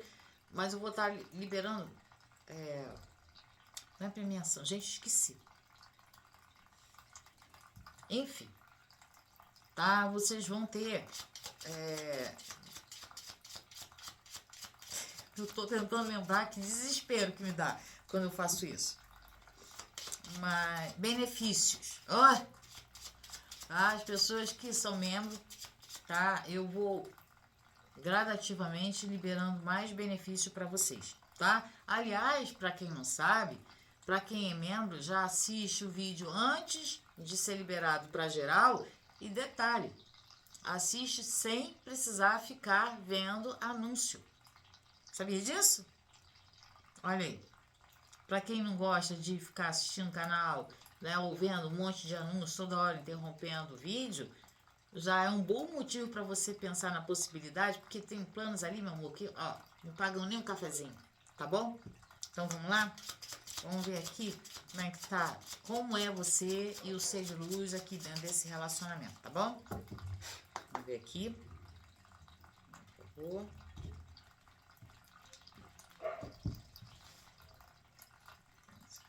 Mas eu vou estar liberando. Não é premiação, gente, esqueci. Enfim, tá? Vocês vão ter Eu tô tentando lembrar que desespero que me dá quando eu faço isso. Mas, benefícios. Ó, tá? As pessoas que são membros, tá? Eu vou gradativamente liberando mais benefício para vocês, tá? Aliás, para quem não sabe, para quem é membro, já assiste o vídeo antes de ser liberado para geral. E detalhe, assiste sem precisar ficar vendo anúncio. Sabia disso? Olha aí. Para quem não gosta de ficar assistindo o canal, né, ou vendo um monte de anúncios toda hora interrompendo o vídeo, já é um bom motivo para você pensar na possibilidade, porque tem planos ali, meu amor, que ó, não pagam nem um cafezinho, tá bom? Então vamos lá? Vamos ver aqui como é que tá, como é você e o ser de luz aqui dentro desse relacionamento, tá bom? Vamos ver aqui. Por favor.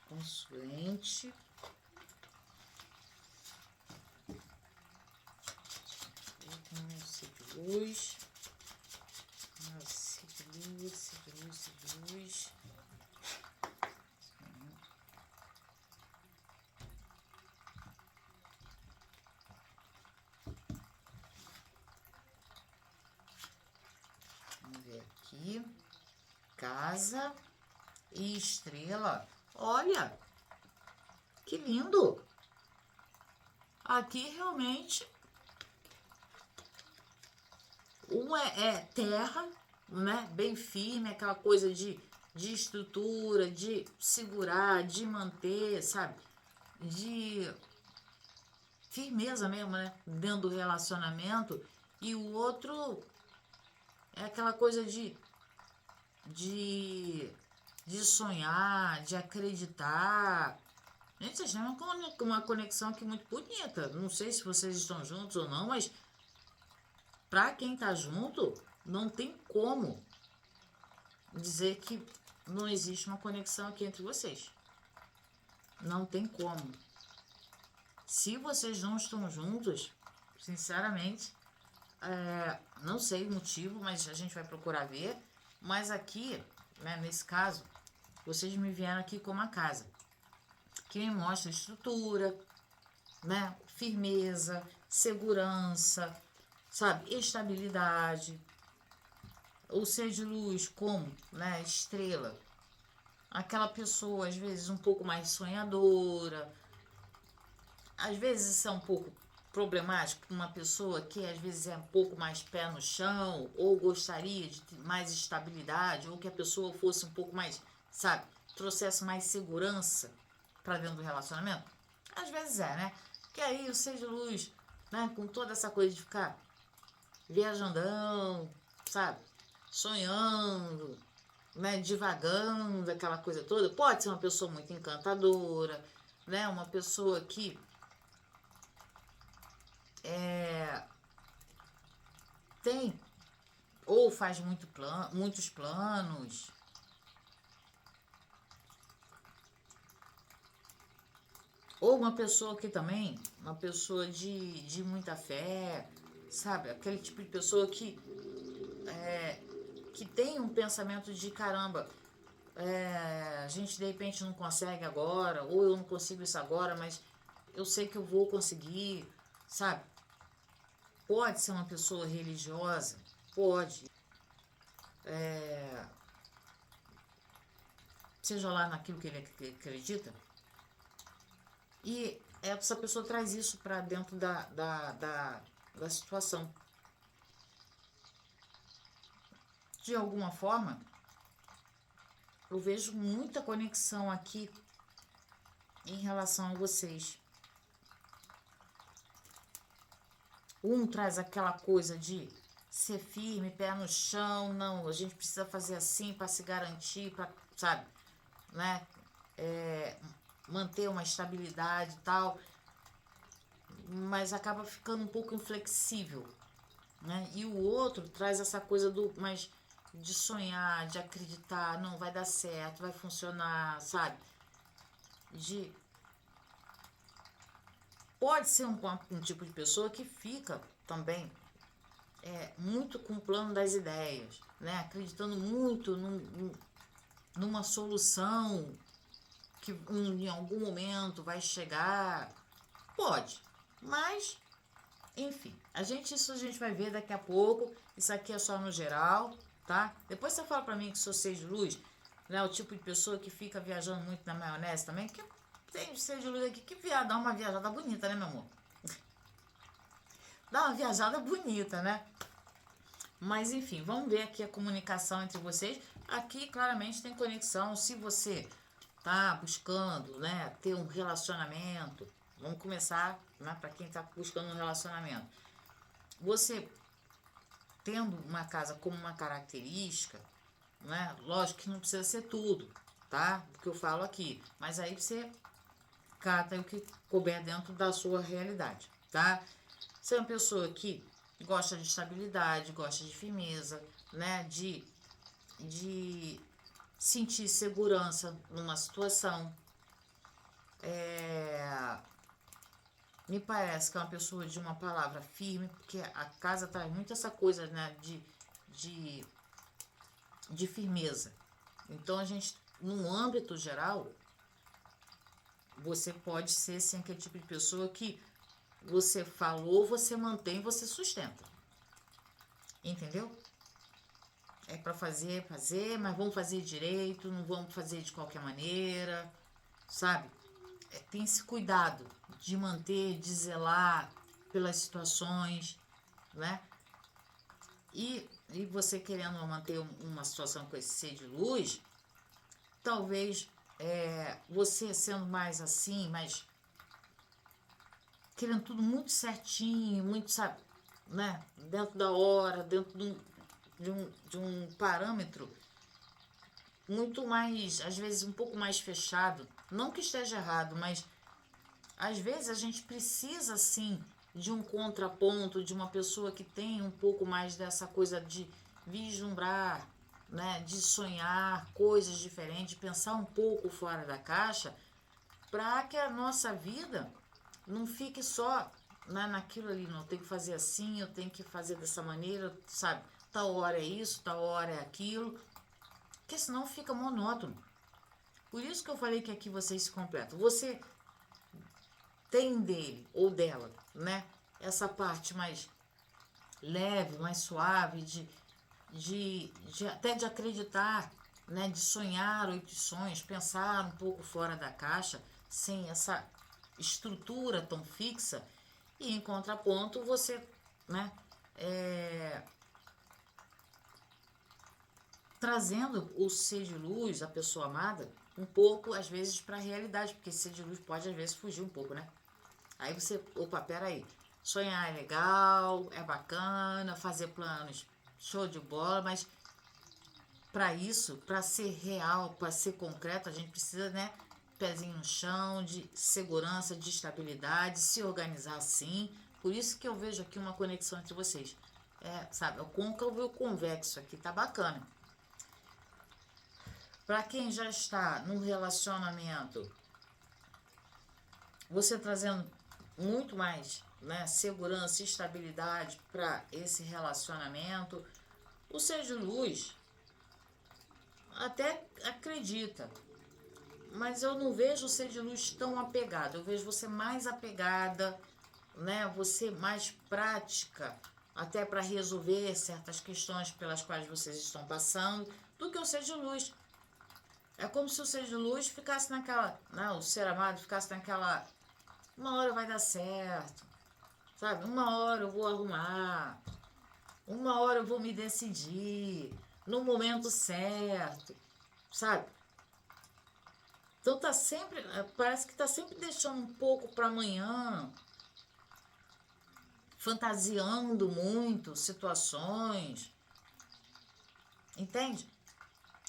Consulente. Ser de luz. Ser de luz, ser de luz, ser de luz. Vamos ver aqui. Casa e estrela. Olha, que lindo. Aqui realmente é terra, né? Bem firme, aquela coisa de estrutura, de segurar, de manter, sabe? De firmeza mesmo, né? Dentro do relacionamento. E o outro é aquela coisa de sonhar, de acreditar. Gente, vocês têm uma conexão aqui muito bonita. Não sei se vocês estão juntos ou não, mas pra quem tá junto, não tem como dizer que não existe uma conexão aqui entre vocês. Não tem como. Se vocês não estão juntos, sinceramente, não sei o motivo, mas a gente vai procurar ver. Mas aqui, né, nesse caso, vocês me vieram aqui com uma casa que me mostra estrutura, né, firmeza, segurança, sabe, estabilidade. O ser de luz como, né, estrela. Aquela pessoa, às vezes, um pouco mais sonhadora. Às vezes isso é um pouco problemático para uma pessoa que às vezes é um pouco mais pé no chão, ou gostaria de ter mais estabilidade, ou que a pessoa fosse um pouco mais, sabe, trouxesse mais segurança para dentro do relacionamento. Às vezes é, né? Porque aí o ser de luz, né, com toda essa coisa de ficar viajandão, sabe, sonhando, né, divagando, aquela coisa toda, pode ser uma pessoa muito encantadora, né, uma pessoa que tem ou faz muitos planos, ou uma pessoa que também, uma pessoa de muita fé, sabe, aquele tipo de pessoa que tem um pensamento de caramba, a gente de repente não consegue agora, ou eu não consigo isso agora, mas eu sei que eu vou conseguir, sabe? Pode ser uma pessoa religiosa, pode, seja lá naquilo que ele acredita, e essa pessoa traz isso para dentro da situação. De alguma forma, eu vejo muita conexão aqui em relação a vocês. Um traz aquela coisa de ser firme, pé no chão, não, a gente precisa fazer assim para se garantir, para, sabe, né, manter uma estabilidade e tal, mas acaba ficando um pouco inflexível, né? E o outro traz essa coisa mais de sonhar, de acreditar, não, vai dar certo, vai funcionar, sabe? Pode ser um tipo de pessoa que fica também muito com o plano das ideias, né? Acreditando muito numa solução que em algum momento vai chegar. Pode, mas enfim, isso a gente vai ver daqui a pouco. Isso aqui é só no geral, tá? Depois você fala pra mim que sou ser de luz, né? O tipo de pessoa que fica viajando muito na maionese também, que tem ser de luz aqui que dá uma viajada bonita, né, meu amor? Dá uma viajada bonita, né? Mas enfim, vamos ver aqui a comunicação entre vocês. Aqui claramente tem conexão. Se você tá buscando, né, ter um relacionamento, vamos começar, né, para quem tá buscando um relacionamento. Você tendo uma casa como uma característica, né, lógico que não precisa ser tudo, tá? O que eu falo aqui, mas aí você cata o que couber dentro da sua realidade, tá? Você é uma pessoa que gosta de estabilidade, gosta de firmeza, né? De sentir segurança numa situação. Me parece que é uma pessoa de uma palavra firme, porque a casa traz muito essa coisa, né? De firmeza. Então, a gente, num âmbito geral, você pode ser, sim, aquele tipo de pessoa que você falou, você mantém, você sustenta. Entendeu? É para fazer, mas vamos fazer direito, não vamos fazer de qualquer maneira, sabe? Tem esse cuidado de manter, de zelar pelas situações, né? E você querendo manter uma situação com esse ser de luz, talvez você sendo mais assim, mas querendo tudo muito certinho, muito, sabe, né? Dentro da hora, dentro de um parâmetro muito mais, às vezes um pouco mais fechado. Não que esteja errado, mas às vezes a gente precisa sim de um contraponto, de uma pessoa que tem um pouco mais dessa coisa de vislumbrar, né, de sonhar coisas diferentes, pensar um pouco fora da caixa, para que a nossa vida não fique só, né, naquilo ali. Não, eu tenho que fazer assim, eu tenho que fazer dessa maneira, sabe? Tal hora é isso, tal hora é aquilo, porque senão fica monótono. Por isso que eu falei que aqui vocês se completam. Você tem dele ou dela, né? Essa parte mais leve, mais suave, até de acreditar, né? De sonhar outros sonhos, pensar um pouco fora da caixa, sem essa estrutura tão fixa. E em contraponto, você, né? Trazendo o ser de luz, a pessoa amada, um pouco, às vezes, para a realidade, porque esse ser de luz pode, às vezes, fugir um pouco, né? Aí você, opa, peraí, sonhar é legal, é bacana, fazer planos, show de bola, mas para isso, para ser real, para ser concreto, a gente precisa, né, pezinho no chão, de segurança, de estabilidade, se organizar assim. Por isso que eu vejo aqui uma conexão entre vocês. Sabe, o côncavo e o convexo aqui tá bacana. Para quem já está num relacionamento, você trazendo muito mais, né, segurança e estabilidade para esse relacionamento. O ser de luz até acredita, mas eu não vejo o ser de luz tão apegado. Eu vejo você mais apegada, né? Você mais prática, até para resolver certas questões pelas quais vocês estão passando, do que o ser de luz. É como se o ser de luz ficasse naquela, né? O ser amado ficasse naquela, uma hora vai dar certo, sabe? Uma hora eu vou arrumar, uma hora eu vou me decidir, no momento certo, sabe? Então tá sempre, parece que tá sempre deixando um pouco para amanhã, fantasiando muito situações, entende?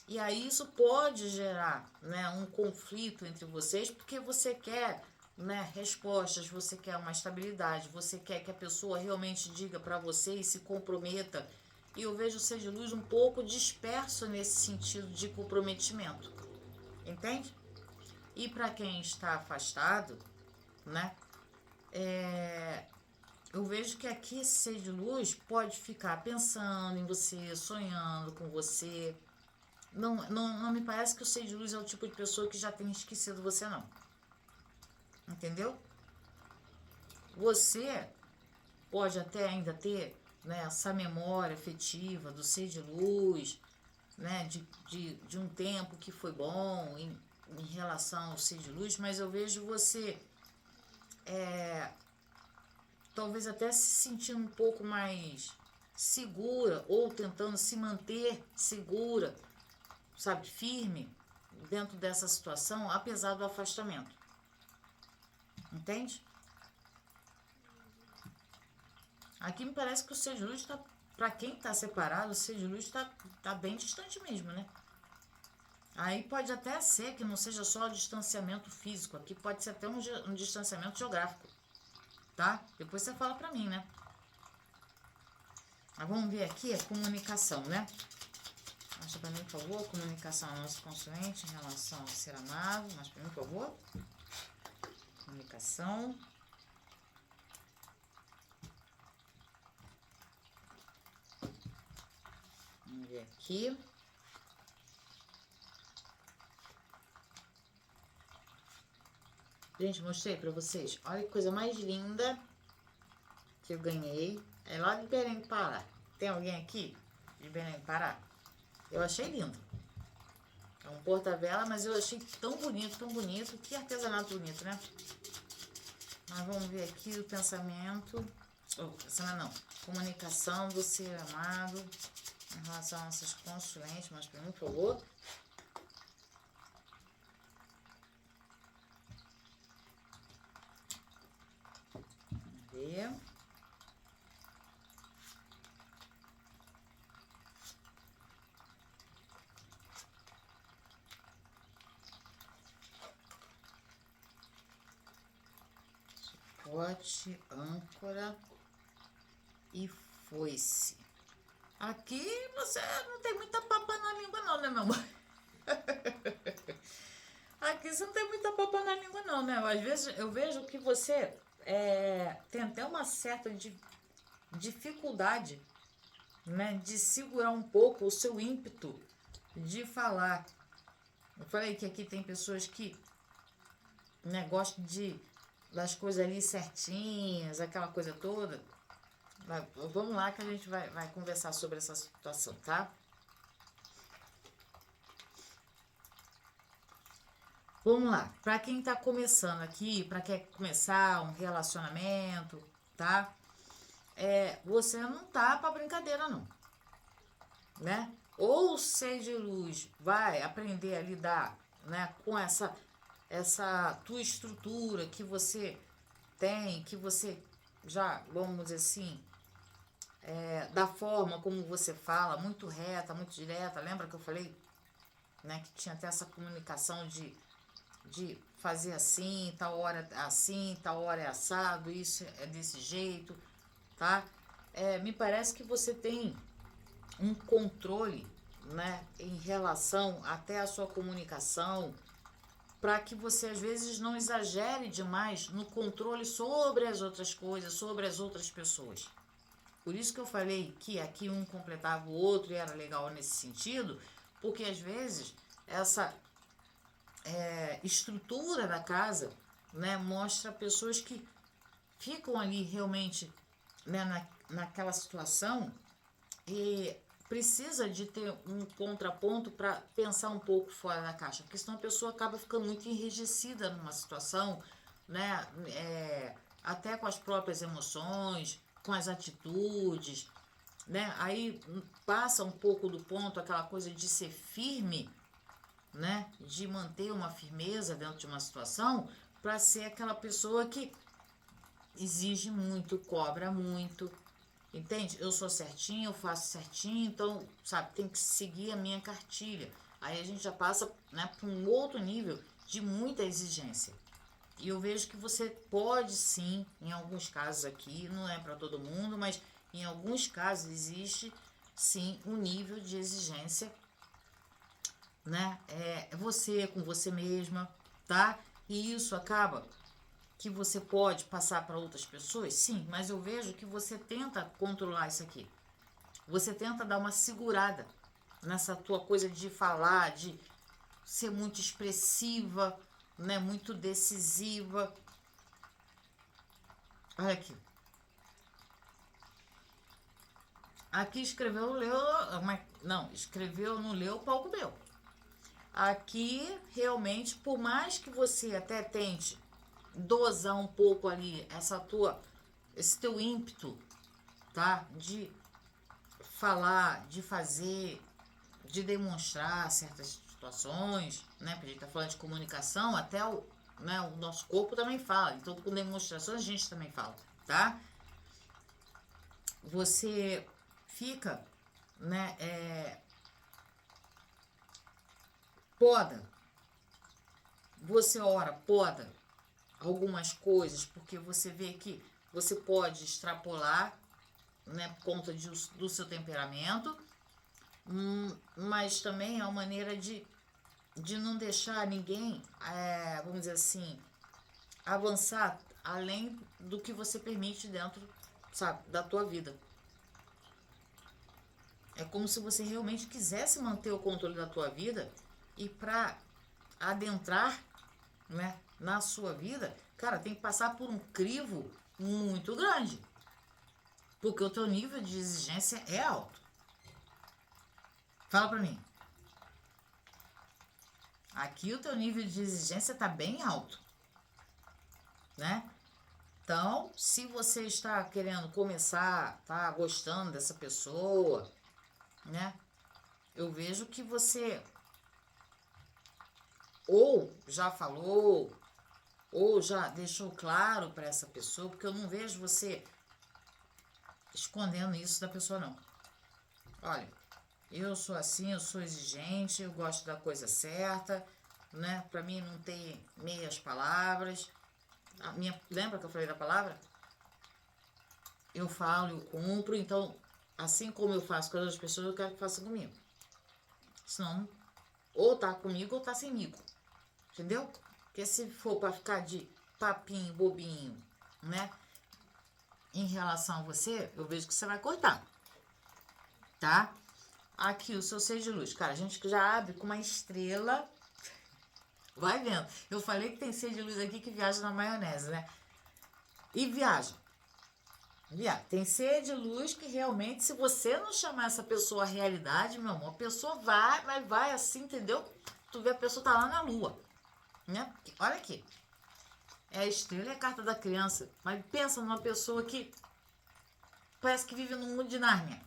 E aí isso pode gerar, né, um conflito entre vocês, porque você quer, né, respostas, você quer uma estabilidade, você quer que a pessoa realmente diga para você e se comprometa. E eu vejo o ser de luz um pouco disperso nesse sentido de comprometimento, entende? E para quem está afastado, né, eu vejo que aqui esse ser de luz pode ficar pensando em você, sonhando com você. Não me parece que o ser de luz é o tipo de pessoa que já tem esquecido você, não. Entendeu? Você pode até ainda ter, né, essa memória afetiva do ser de luz, né, de um tempo que foi bom em relação ao ser de luz, mas eu vejo você talvez até se sentindo um pouco mais segura ou tentando se manter segura, sabe, firme dentro dessa situação, apesar do afastamento. Entende? Aqui me parece que o ser de luz está, para quem está separado, o ser de luz tá bem distante mesmo, né? Aí pode até ser que não seja só o distanciamento físico, aqui pode ser até um distanciamento geográfico, tá? Depois você fala pra mim, né? Mas vamos ver aqui a comunicação, né? Mostra pra mim, por favor, comunicação ao nosso consulente em relação ao ser amado. Mostra pra mim, por favor. Comunicação. Vamos ver aqui. Gente, mostrei pra vocês. Olha que coisa mais linda que eu ganhei. É lá de Belém do Pará. Tem alguém aqui de Belém do Pará? Eu achei lindo. É um porta-vela, mas eu achei tão bonito, tão bonito. Que artesanato bonito, né? Mas vamos ver aqui o pensamento. Não. Comunicação do ser amado em relação a nossas consulentes. Mas pra mim, por favor. Vamos ver. Suporte, âncora e foice. Aqui você não tem muita papa na língua não, né, meu amor? Aqui você não tem muita papa na língua não, né? Às vezes eu vejo que você tem até uma certa dificuldade, né, de segurar um pouco o seu ímpeto de falar. Eu falei que aqui tem pessoas que, né, gostam das coisas ali certinhas, aquela coisa toda. Vamos lá que a gente vai conversar sobre essa situação, tá? Vamos lá. Para quem tá começando aqui, para quem quer começar um relacionamento, tá? Você não tá para brincadeira, não. Né? Ou o ser de luz vai aprender a lidar, né, com essa tua estrutura que você tem, que você já, vamos dizer assim, da forma como você fala, muito reta, muito direta. Lembra que eu falei, né, que tinha até essa comunicação de fazer assim, tal hora assim, tal hora é assado, isso é desse jeito, tá? Me parece que você tem um controle, né, em relação até a sua comunicação, para que você às vezes não exagere demais no controle sobre as outras coisas, sobre as outras pessoas. Por isso que eu falei que aqui um completava o outro e era legal nesse sentido, porque às vezes essa estrutura da casa, né, mostra pessoas que ficam ali realmente, né, naquela situação e precisa de ter um contraponto para pensar um pouco fora da caixa, porque senão a pessoa acaba ficando muito enrijecida numa situação, né, até com as próprias emoções, com as atitudes, né, aí passa um pouco do ponto aquela coisa de ser firme, né, de manter uma firmeza dentro de uma situação, para ser aquela pessoa que exige muito, cobra muito, entende? Eu sou certinho, eu faço certinho, então, sabe, tem que seguir a minha cartilha. Aí a gente já passa, né, para um outro nível de muita exigência. E eu vejo que você pode sim, em alguns casos aqui, não é para todo mundo, mas em alguns casos existe sim um nível de exigência, né? É você com você mesma, tá? E isso acaba que você pode passar para outras pessoas? Sim, mas eu vejo que você tenta controlar isso aqui. Você tenta dar uma segurada nessa tua coisa de falar, de ser muito expressiva, né? Muito decisiva. Olha aqui. Aqui escreveu, leu, mas não, escreveu, não leu, o palco meu. Aqui, realmente, por mais que você até tente dosar um pouco ali esse teu ímpeto, tá? De falar, de fazer, de demonstrar certas situações, né? Porque a gente tá falando de comunicação, até o nosso corpo também fala. Então, com demonstrações, a gente também fala, tá? Você fica, né? Poda. Você poda algumas coisas, porque você vê que você pode extrapolar, né, por conta do seu temperamento, mas também é uma maneira de não deixar ninguém, vamos dizer assim, avançar além do que você permite dentro, sabe, da tua vida. É como se você realmente quisesse manter o controle da tua vida e para adentrar, né, na sua vida, cara, tem que passar por um crivo muito grande. Porque o teu nível de exigência é alto. Fala pra mim. Aqui o teu nível de exigência tá bem alto, né? Então, se você está querendo começar, tá gostando dessa pessoa, né? Eu vejo que você ou já falou, ou já deixou claro para essa pessoa, porque eu não vejo você escondendo isso da pessoa, não. Olha, eu sou assim, eu sou exigente, eu gosto da coisa certa, né? Pra mim não tem meias palavras. Lembra que eu falei da palavra? Eu falo, eu cumpro, então, assim como eu faço com as outras pessoas, eu quero que faça comigo. Senão, ou tá comigo ou tá semigo. Entendeu? Porque se for pra ficar de papinho, bobinho, né? Em relação a você, eu vejo que você vai cortar. Tá? Aqui o seu ser de luz. Cara, a gente já abre com uma estrela. Vai vendo. Eu falei que tem ser de luz aqui que viaja na maionese, né? E viaja. Tem ser de luz que realmente, se você não chamar essa pessoa à realidade, meu amor, a pessoa vai, mas vai assim, entendeu? Tu vê a pessoa tá lá na lua, né? Olha aqui. É a estrela e a carta da criança. Mas pensa numa pessoa que parece que vive num mundo de Nárnia.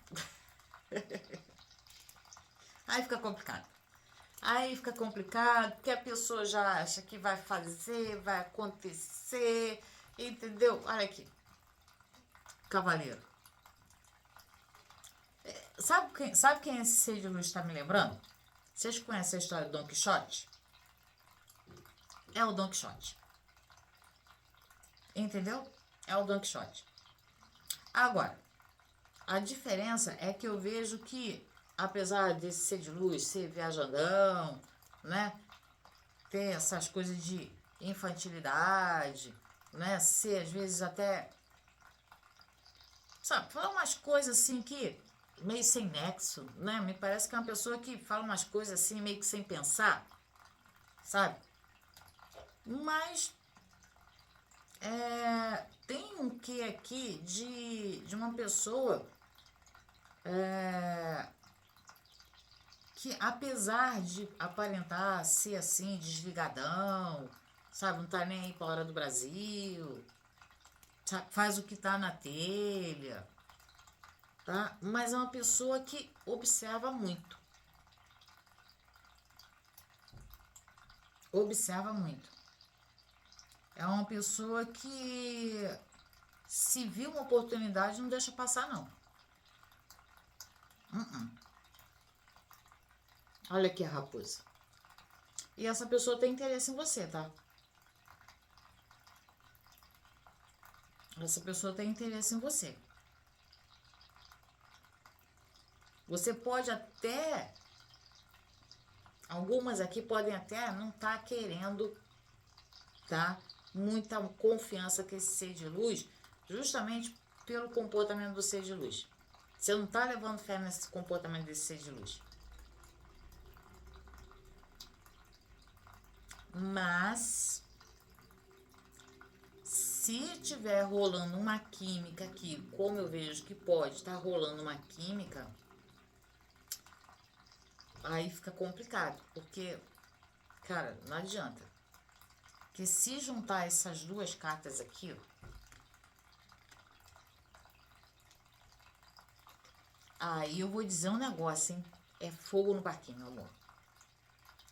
Aí fica complicado. Aí fica complicado, porque a pessoa já acha que vai fazer, vai acontecer, entendeu? Olha aqui. Cavaleiro. Sabe quem esse ser de luz está me lembrando? Vocês conhecem a história do Don Quixote? É o Don Quixote. Entendeu? É o Don Quixote. Agora, a diferença é que eu vejo que, apesar desse ser de luz ser viajandão, né? Ter essas coisas de infantilidade, né? Ser às vezes até, sabe, falar umas coisas assim que meio sem nexo, né? Me parece que é uma pessoa que fala umas coisas assim meio que sem pensar, sabe? Mas tem um quê aqui de uma pessoa que, apesar de aparentar ser assim, desligadão, sabe, não tá nem aí pra hora do Brasil, sabe, faz o que tá na telha, tá? Mas é uma pessoa que observa muito. Observa muito. É uma pessoa que, se viu uma oportunidade, não deixa passar, não. Olha aqui a raposa. E essa pessoa tem interesse em você, tá? Essa pessoa tem interesse em você. Você pode até... Algumas aqui podem até não estar querendo, tá? muita confiança com esse ser de luz, justamente pelo comportamento do ser de luz. Você não tá levando fé nesse comportamento desse ser de luz. Mas se tiver rolando uma química aqui, como eu vejo que pode estar rolando uma química, aí fica complicado, porque, cara, não adianta. Porque se juntar essas duas cartas aqui, aí eu vou dizer um negócio, hein? É fogo no parquinho, meu amor.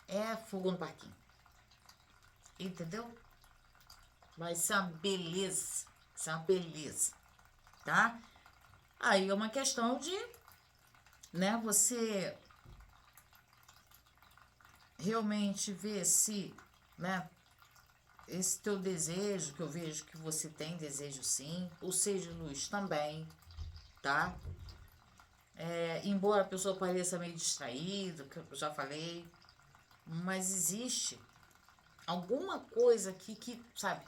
É fogo no parquinho. Entendeu? Vai ser uma beleza. Vai ser uma beleza. Tá? Aí é uma questão de, né, você realmente ver se, né, esse teu desejo, que eu vejo que você tem desejo sim, o ser de luz também, tá? Embora a pessoa pareça meio distraída, que eu já falei, mas existe alguma coisa aqui que, sabe,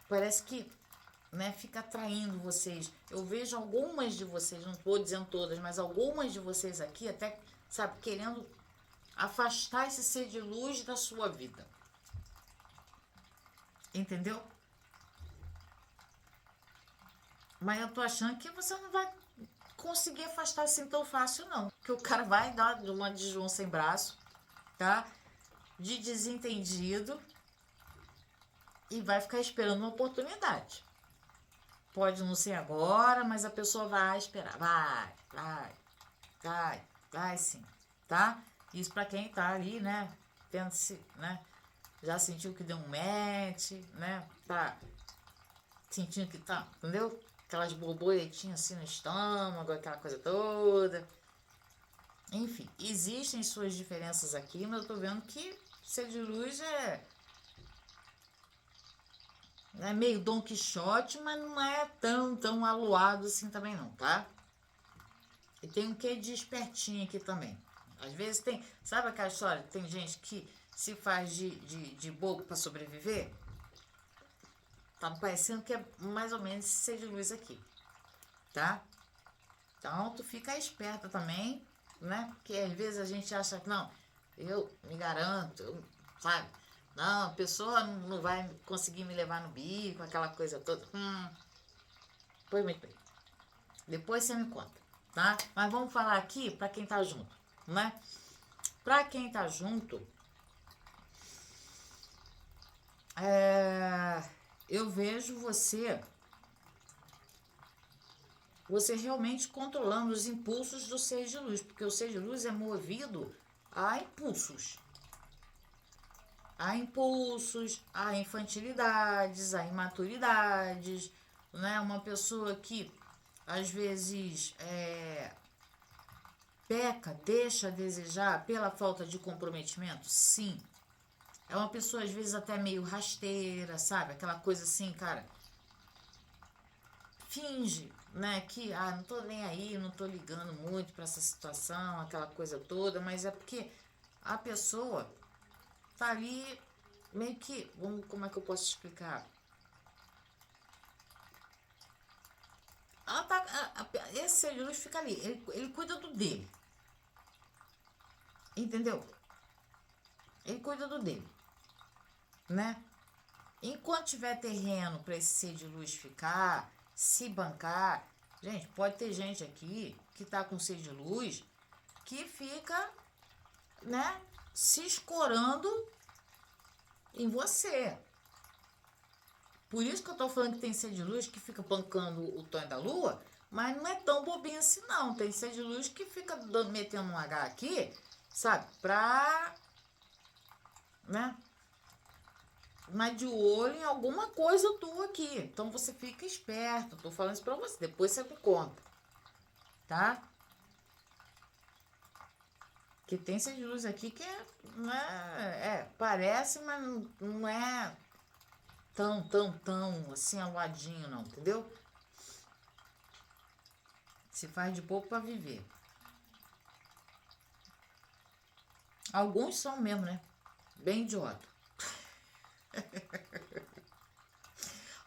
parece que, né, fica atraindo vocês. Eu vejo algumas de vocês, não estou dizendo todas, mas algumas de vocês aqui até, sabe, querendo afastar esse ser de luz da sua vida. Entendeu? Mas eu tô achando que você não vai conseguir afastar assim tão fácil, não. Que o cara vai dar uma de João sem braço, tá? De desentendido e vai ficar esperando uma oportunidade. Pode não ser agora, mas a pessoa vai esperar. Vai sim, tá? Isso pra quem tá ali, né? Tendo se, né? Já sentiu que deu um match, né? Tá sentindo que tá, entendeu? Aquelas borboletinhas assim no estômago, aquela coisa toda. Enfim, existem suas diferenças aqui, mas eu tô vendo que ser de luz é meio Dom Quixote, mas não é tão aluado assim também não, tá? E tem um quê de espertinho aqui também. Às vezes tem, sabe aquela história? Tem gente que se faz de bobo para sobreviver? Tá me parecendo que é mais ou menos esse ser de luz aqui, tá? Então, tu fica esperta também, né? Porque às vezes a gente acha que, não, eu me garanto, sabe? Não, a pessoa não vai conseguir me levar no bico, aquela coisa toda. Pois muito bem. Depois você me conta, tá? Mas vamos falar aqui pra quem tá junto, né? Pra quem tá junto, eu vejo você realmente controlando os impulsos do ser de luz, porque o ser de luz é movido a impulsos. A impulsos, a infantilidades, a imaturidades, né? Uma pessoa que às vezes peca, deixa a desejar pela falta de comprometimento, sim. É uma pessoa às vezes até meio rasteira, sabe? Aquela coisa assim, cara, finge, né, que não tô nem aí, não tô ligando muito para essa situação, aquela coisa toda, mas é porque a pessoa tá ali meio que, como é que eu posso explicar? Ela tá, esse ser de luz fica ali, ele cuida do dele, entendeu? Ele cuida do dele, né? Enquanto tiver terreno para esse ser de luz ficar, se bancar, gente, pode ter gente aqui que tá com ser de luz que fica, né, se escorando em você. Por isso que eu tô falando que tem ser de luz que fica bancando o Tonho da Lua, mas não é tão bobinho assim não. Tem ser de luz que fica metendo um H aqui, sabe, pra, né, mas de olho em alguma coisa tua aqui. Então você fica esperto. Tô falando isso pra você. Depois você me conta. Tá? Que tem ser de luz aqui que parece, mas não é tão assim aluadinho, não. Entendeu? Se faz de pouco pra viver. Alguns são mesmo, né? Bem idiota.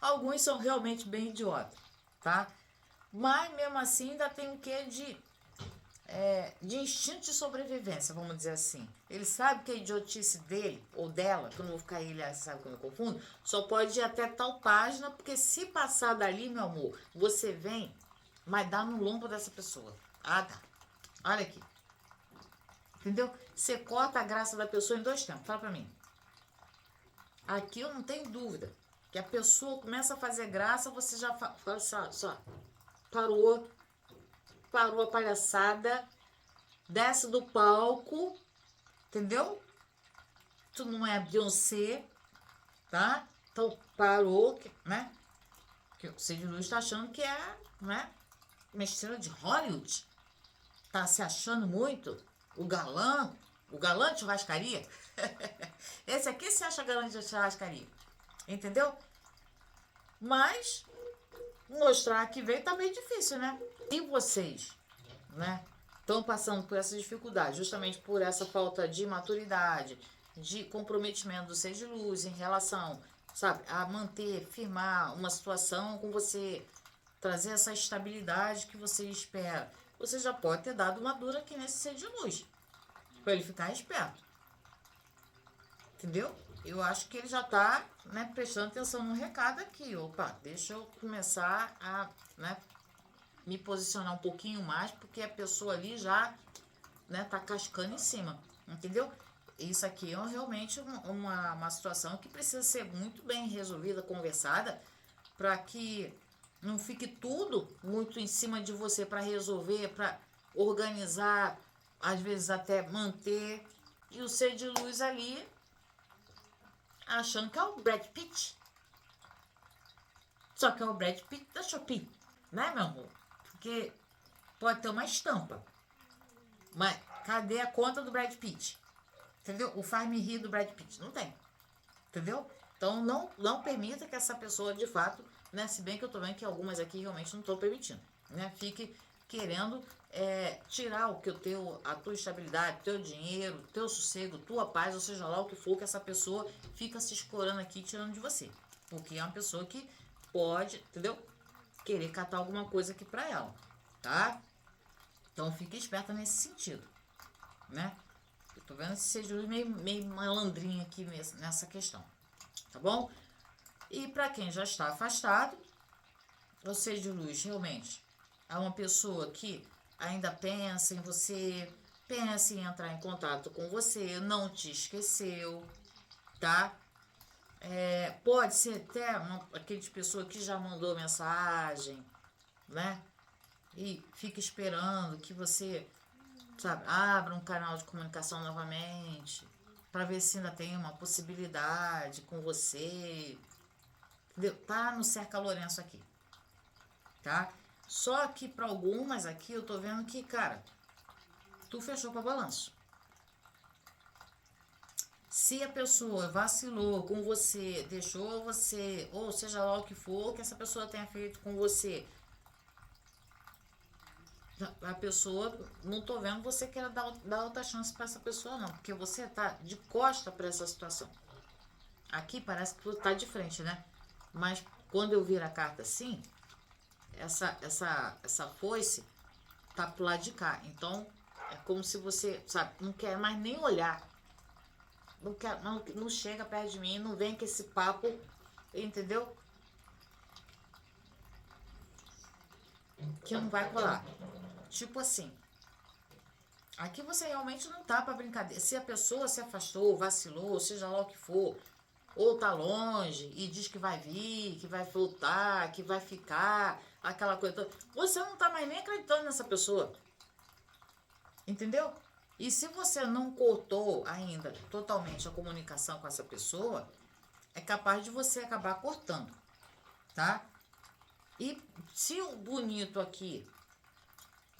Alguns são realmente bem idiotas, tá? Mas mesmo assim ainda tem o quê de instinto de sobrevivência, vamos dizer assim. Ele sabe que a idiotice dele ou dela, que eu não vou ficar ele, sabe que eu me confundo, só pode ir até tal página, porque se passar dali, meu amor, você vem, mas dá no lombo dessa pessoa. Ah, tá. Olha aqui. Entendeu? Você corta a graça da pessoa em 2 tempos. Fala pra mim. Aqui eu não tenho dúvida que a pessoa começa a fazer graça, você já fala só. Parou a palhaçada, desce do palco, entendeu? Tu não é Beyoncé, tá? Então parou, né? Que o Cid Luz tá achando que é, né? Uma estrela de Hollywood. Tá se achando muito o galã de churrascaria. Esse aqui se acha galã de churrascaria, entendeu? Mas mostrar que veio tá meio difícil, né? E vocês, né, estão passando por essa dificuldade, justamente por essa falta de maturidade, de comprometimento do ser de luz em relação, sabe, a manter, firmar uma situação com você, trazer essa estabilidade que você espera. Você já pode ter dado uma dura aqui nesse ser de luz, para ele ficar esperto. Entendeu? Eu acho que ele já tá, né, prestando atenção no recado aqui. Opa, deixa eu começar a, né, me posicionar um pouquinho mais, porque a pessoa ali já, né, tá cascando em cima. Entendeu? Isso aqui é realmente uma situação que precisa ser muito bem resolvida, conversada, para que não fique tudo muito em cima de você para resolver, para organizar, às vezes até manter, e o ser de luz ali achando que é o Brad Pitt. Só que é o Brad Pitt da Shopee, né, meu amor? Porque pode ter uma estampa, mas cadê a conta do Brad Pitt? Entendeu? O faz-me rir do Brad Pitt. Não tem. Entendeu? Então não permita que essa pessoa, de fato, né, se bem que eu tô vendo que algumas aqui realmente não estão permitindo, né, fique querendo tirar o que a tua estabilidade, teu dinheiro, teu sossego, tua paz, ou seja lá o que for, que essa pessoa fica se escorando aqui, tirando de você. Porque é uma pessoa que pode, entendeu? Querer catar alguma coisa aqui pra ela, tá? Então fique esperta nesse sentido, né? Eu tô vendo esse seja meio malandrinho aqui nessa questão, tá bom? E para quem já está afastado, ou seja, de luz, realmente, é uma pessoa que ainda pensa em você, pensa em entrar em contato com você, não te esqueceu, tá? Pode ser até aquele de pessoa que já mandou mensagem, né? E fica esperando que você, sabe, abra um canal de comunicação novamente, para ver se ainda tem uma possibilidade com você. Entendeu? Tá no Cerca Lourenço aqui, tá? Só que para algumas aqui eu tô vendo que, cara, tu fechou para balanço. Se a pessoa vacilou com você, deixou você, ou seja lá o que for que essa pessoa tenha feito com você, a pessoa, não tô vendo você querer dar outra chance para essa pessoa, não, porque você tá de costa para essa situação. Aqui parece que tu tá de frente, né? Mas quando eu viro a carta assim, essa foice tá pro lado de cá. Então é como se você, sabe, não quer mais nem olhar. Não chega perto de mim, não vem com esse papo, entendeu? Que não vai colar. Tipo assim, aqui você realmente não tá pra brincadeira. Se a pessoa se afastou, vacilou, seja lá o que for, ou tá longe e diz que vai vir, que vai voltar, que vai ficar, aquela coisa toda, você não tá mais nem acreditando nessa pessoa. Entendeu? E se você não cortou ainda totalmente a comunicação com essa pessoa, é capaz de você acabar cortando, tá? E se o bonito aqui,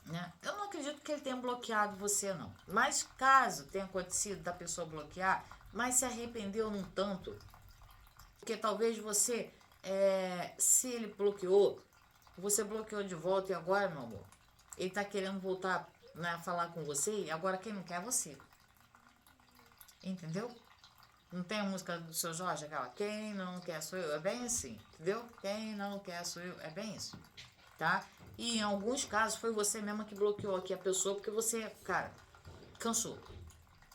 né? Eu não acredito que ele tenha bloqueado você, não. Mas caso tenha acontecido da pessoa bloquear, mas se arrependeu num tanto, porque talvez você, se ele bloqueou, você bloqueou de volta e agora, meu amor, ele tá querendo voltar, né, a falar com você e agora quem não quer é você. Entendeu? Não tem a música do Seu Jorge, aquela quem não quer sou eu, é bem assim, entendeu? Quem não quer sou eu, é bem isso, tá? E em alguns casos foi você mesma que bloqueou aqui a pessoa, porque você, cara, cansou.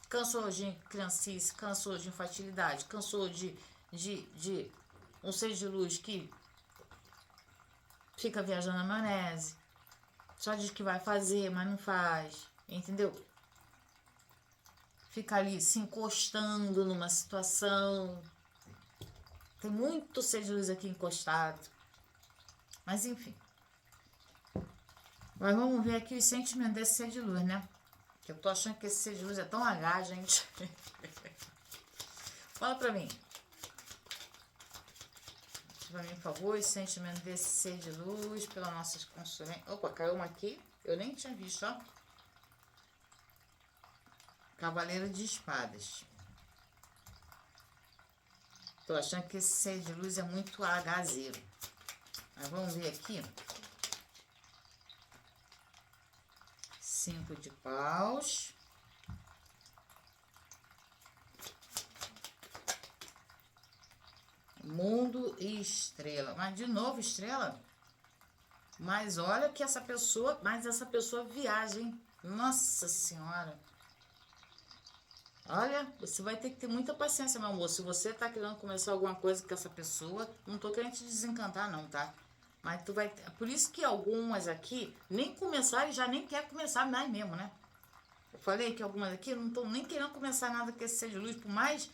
Cansou de criancice, cansou de infantilidade, cansou de um ser de luz que fica viajando na maionese, só diz que vai fazer, mas não faz, entendeu? Fica ali se encostando numa situação. Tem muito ser de luz aqui encostado. Mas enfim. Mas vamos ver aqui os sentimentos desse ser de luz, né? Que eu tô achando que esse ser de luz é tão H, gente. Fala pra mim. Pra mim, por favor, os sentimentos desse ser de luz pela nossa consulência. Opa, caiu uma aqui. Eu nem tinha visto, ó. Cavaleiro de Espadas. Tô achando que esse ser de luz é muito Hzeiro. Mas vamos ver aqui. 5 de paus. Mundo e estrela. Mas de novo estrela? Mas olha que essa pessoa viaja, hein? Nossa Senhora. Olha, você vai ter que ter muita paciência, meu amor. Se você tá querendo começar alguma coisa com essa pessoa, não tô querendo te desencantar não, tá? Mas tu vai... Por isso que algumas aqui nem começaram e já nem quer começar mais mesmo, né? Eu falei que algumas aqui não estão nem querendo começar nada com esse ser de luz, por mais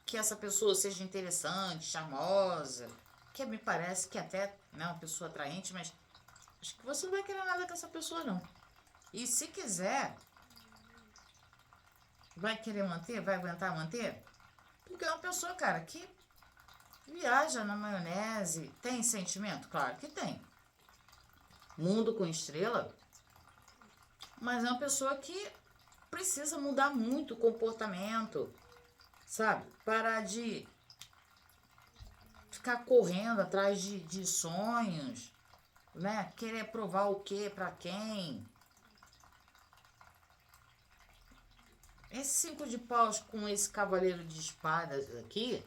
que essa pessoa seja interessante, charmosa, que me parece que até é uma pessoa atraente, mas acho que você não vai querer nada com essa pessoa, não. E se quiser, vai querer manter, vai aguentar manter? Porque é uma pessoa, cara, que viaja na maionese. Tem sentimento? Claro que tem. Mundo com estrela. Mas é uma pessoa que precisa mudar muito o comportamento, sabe? Parar de ficar correndo atrás de sonhos, né? Querer provar o que pra quem. Esse 5 de paus com esse cavaleiro de espadas aqui,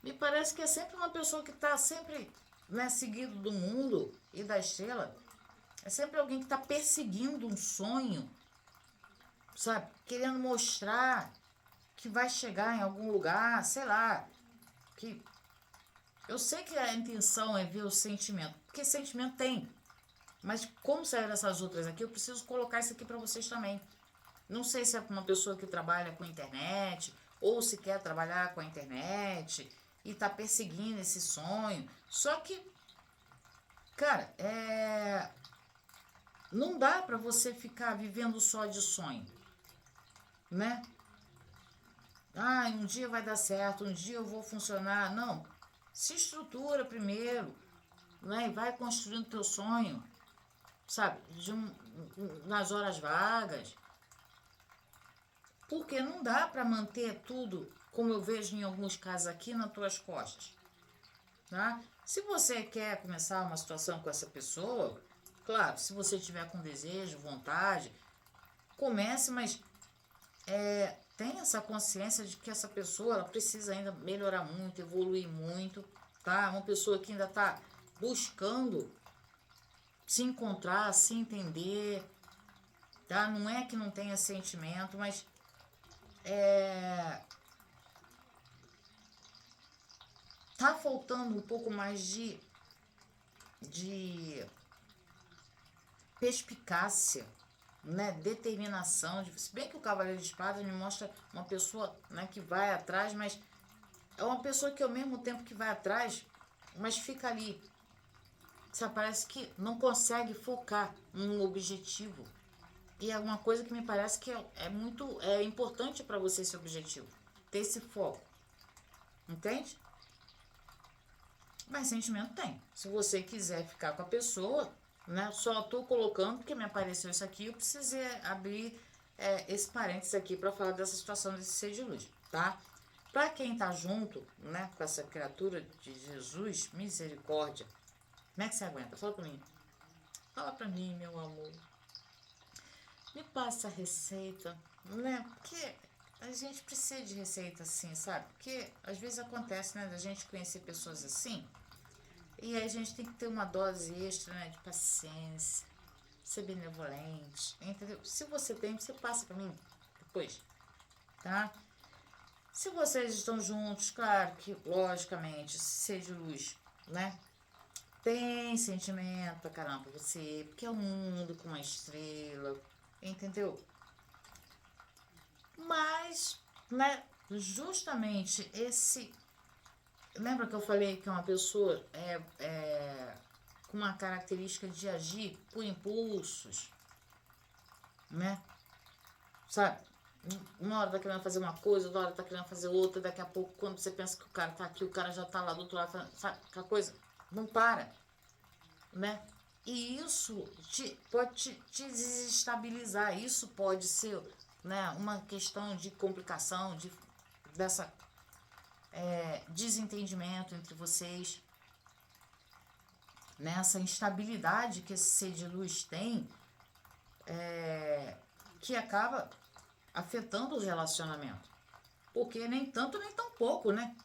me parece que é sempre uma pessoa que tá sempre, né, seguido do mundo e da estrela. É sempre alguém que tá perseguindo um sonho, sabe? Querendo mostrar que vai chegar em algum lugar, sei lá. Que eu sei que a intenção é ver o sentimento, porque sentimento tem. Mas como sair dessas outras aqui, eu preciso colocar isso aqui para vocês também. Não sei se é uma pessoa que trabalha com internet, ou se quer trabalhar com a internet e tá perseguindo esse sonho. Só que, cara, não dá para você ficar vivendo só de sonho, né? Ah, um dia vai dar certo, um dia eu vou funcionar. Não, se estrutura primeiro, né? E vai construindo teu sonho, sabe? Nas horas vagas. Porque não dá para manter tudo, como eu vejo em alguns casos aqui, nas tuas costas, tá? Se você quer começar uma situação com essa pessoa, claro, se você tiver com desejo, vontade, comece, mas tenha essa consciência de que essa pessoa ela precisa ainda melhorar muito, evoluir muito, tá? Uma pessoa que ainda está buscando se encontrar, se entender, tá? Não é que não tenha sentimento, mas tá faltando um pouco mais de perspicácia, né? Determinação. Se bem que o Cavaleiro de Espadas me mostra uma pessoa, né, que vai atrás, mas é uma pessoa que ao mesmo tempo que vai atrás, mas fica ali. Sabe, parece que não consegue focar num objetivo. E é uma coisa que me parece que é muito importante para você esse objetivo. Ter esse foco. Entende? Mas sentimento tem. Se você quiser ficar com a pessoa, né? Só tô colocando porque me apareceu isso aqui. Eu precisei abrir esse parênteses aqui para falar dessa situação desse ser de luz, tá? Para quem tá junto, né? Com essa criatura de Jesus, misericórdia. Como é que você aguenta? Fala pra mim. Fala pra mim, meu amor. Me passa a receita, né? Porque a gente precisa de receita assim, sabe? Porque às vezes acontece, né, da gente conhecer pessoas assim, e aí a gente tem que ter uma dose extra, né, de paciência, ser benevolente, entendeu? Se você tem, você passa pra mim depois, tá? Se vocês estão juntos, claro que, logicamente, ser de luz, né? Tem sentimento pra caramba pra você, porque é um mundo com uma estrela, entendeu? Mas, né, justamente esse. Lembra que eu falei que é uma pessoa com uma característica de agir por impulsos, né? Sabe? Uma hora tá querendo fazer uma coisa, outra hora tá querendo fazer outra, daqui a pouco, quando você pensa que o cara tá aqui, o cara já tá lá do outro lado, sabe? Aquela coisa não para, né? E isso pode te desestabilizar, isso pode ser, né, uma questão de complicação, dessa desentendimento entre vocês, nessa instabilidade que esse ser de luz tem, que acaba afetando o relacionamento. Porque nem tanto nem tão pouco, né?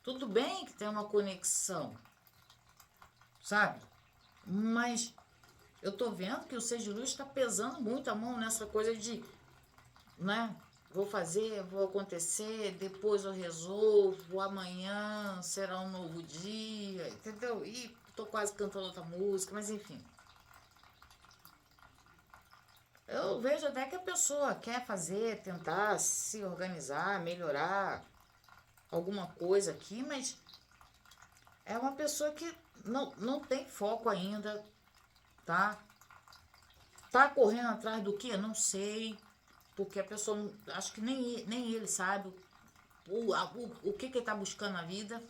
Tudo bem que tem uma conexão, sabe? Mas eu tô vendo que o ser de luz está pesando muito a mão nessa coisa de, né? Vou fazer, vou acontecer, depois eu resolvo, amanhã será um novo dia, entendeu? E tô quase cantando outra música, mas enfim. Eu vejo até que a pessoa quer fazer, tentar se organizar, melhorar alguma coisa aqui, mas é uma pessoa que não tem foco ainda, tá? Tá correndo atrás do que? Não sei, porque a pessoa, acho que nem ele sabe o que ele tá buscando na vida,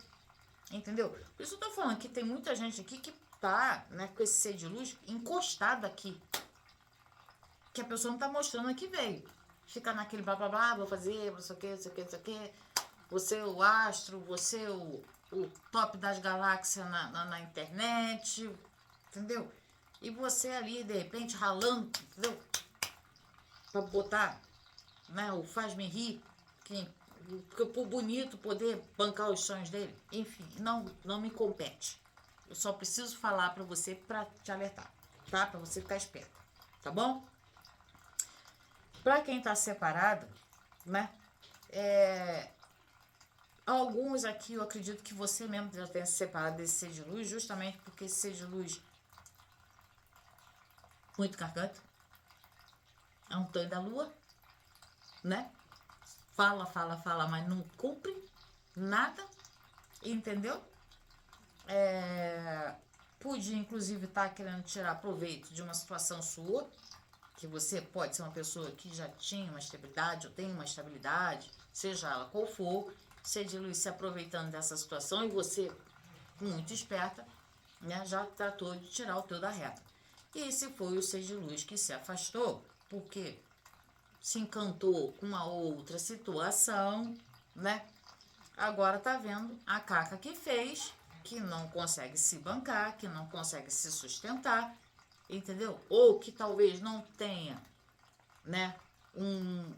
entendeu? Por isso eu tô falando que tem muita gente aqui que tá, né, com esse ser de luz encostado aqui, que a pessoa não tá mostrando que veio. Fica naquele blá blá blá, vou fazer, não sei o que, não sei o que, não sei o que. Você é o astro, você é o top das galáxias na internet, entendeu? E você ali, de repente, ralando, entendeu? Pra botar, né, o faz-me rir, por bonito poder bancar os sonhos dele. Enfim, não me compete. Eu só preciso falar pra você pra te alertar, tá? Pra você ficar esperto, tá bom? Pra quem tá separado, né, alguns aqui eu acredito que você mesmo já tenha se separado desse ser de luz, justamente porque esse ser de luz muito carcante, é um tonho da lua, né? Fala, fala, fala, mas não cumpre nada, entendeu? Podia, inclusive, estar querendo tirar proveito de uma situação sua, que você pode ser uma pessoa que já tinha uma estabilidade ou tem uma estabilidade, seja ela qual for, ser de luz se aproveitando dessa situação e você, muito esperta, né, já tratou de tirar o teu da reta. E esse foi o ser de luz que se afastou, porque se encantou com uma outra situação, né? Agora tá vendo a caca que fez, que não consegue se bancar, que não consegue se sustentar, entendeu? Ou que talvez não tenha, né,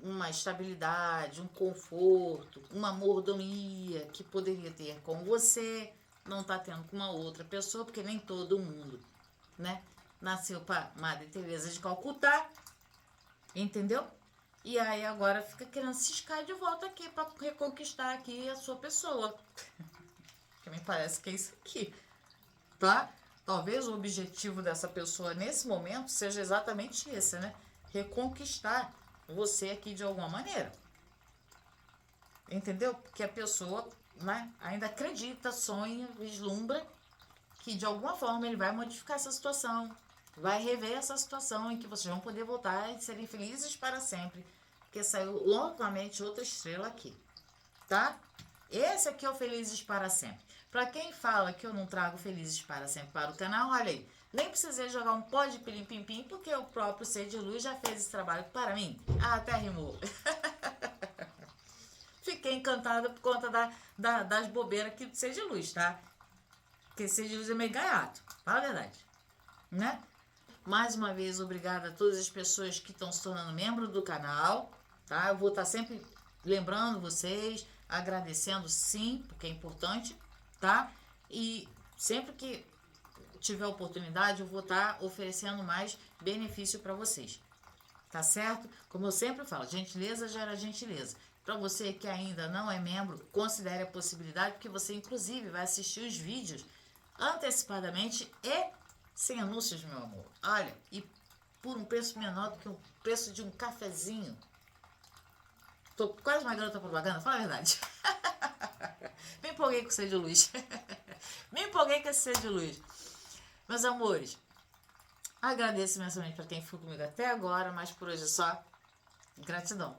uma estabilidade, um conforto, uma mordomia que poderia ter com você, não tá tendo com uma outra pessoa, porque nem todo mundo, né, nasceu para Madre Teresa de Calcutá, entendeu? E aí agora fica querendo ciscar de volta aqui para reconquistar aqui a sua pessoa. Que me parece que é isso aqui, tá? Talvez o objetivo dessa pessoa nesse momento seja exatamente esse, né? Reconquistar você aqui de alguma maneira. Entendeu? Porque a pessoa, né, ainda acredita, sonha, vislumbra que de alguma forma ele vai modificar essa situação, vai rever essa situação em que vocês vão poder voltar e serem felizes para sempre. Porque saiu novamente outra estrela aqui, tá? Esse aqui é o Felizes para Sempre. Para quem fala que eu não trago Felizes para Sempre para o canal, olha aí. Nem precisei jogar um pó de pilim-pim-pim, porque o próprio Ser de Luz já fez esse trabalho para mim. Ah, até rimou. Fiquei encantada por conta das bobeiras aqui do Ser de Luz, tá? Porque Ser de Luz é meio gaiato, fala a verdade, né? Mais uma vez, obrigada a todas as pessoas que estão se tornando membro do canal, tá? Eu vou estar sempre lembrando vocês, agradecendo sim, porque é importante, tá? E sempre que tiver oportunidade, eu vou estar oferecendo mais benefício para vocês, tá certo? Como eu sempre falo, gentileza gera gentileza. Para você que ainda não é membro, considere a possibilidade, porque você inclusive vai assistir os vídeos antecipadamente e sem anúncios, meu amor. Olha, e por um preço menor do que o preço de um cafezinho. Tô quase uma garota propaganda, fala a verdade. Me empolguei com ser de luz. Me empolguei com esse ser de luz. Meus amores, agradeço imensamente para quem ficou comigo até agora, mas por hoje é só gratidão.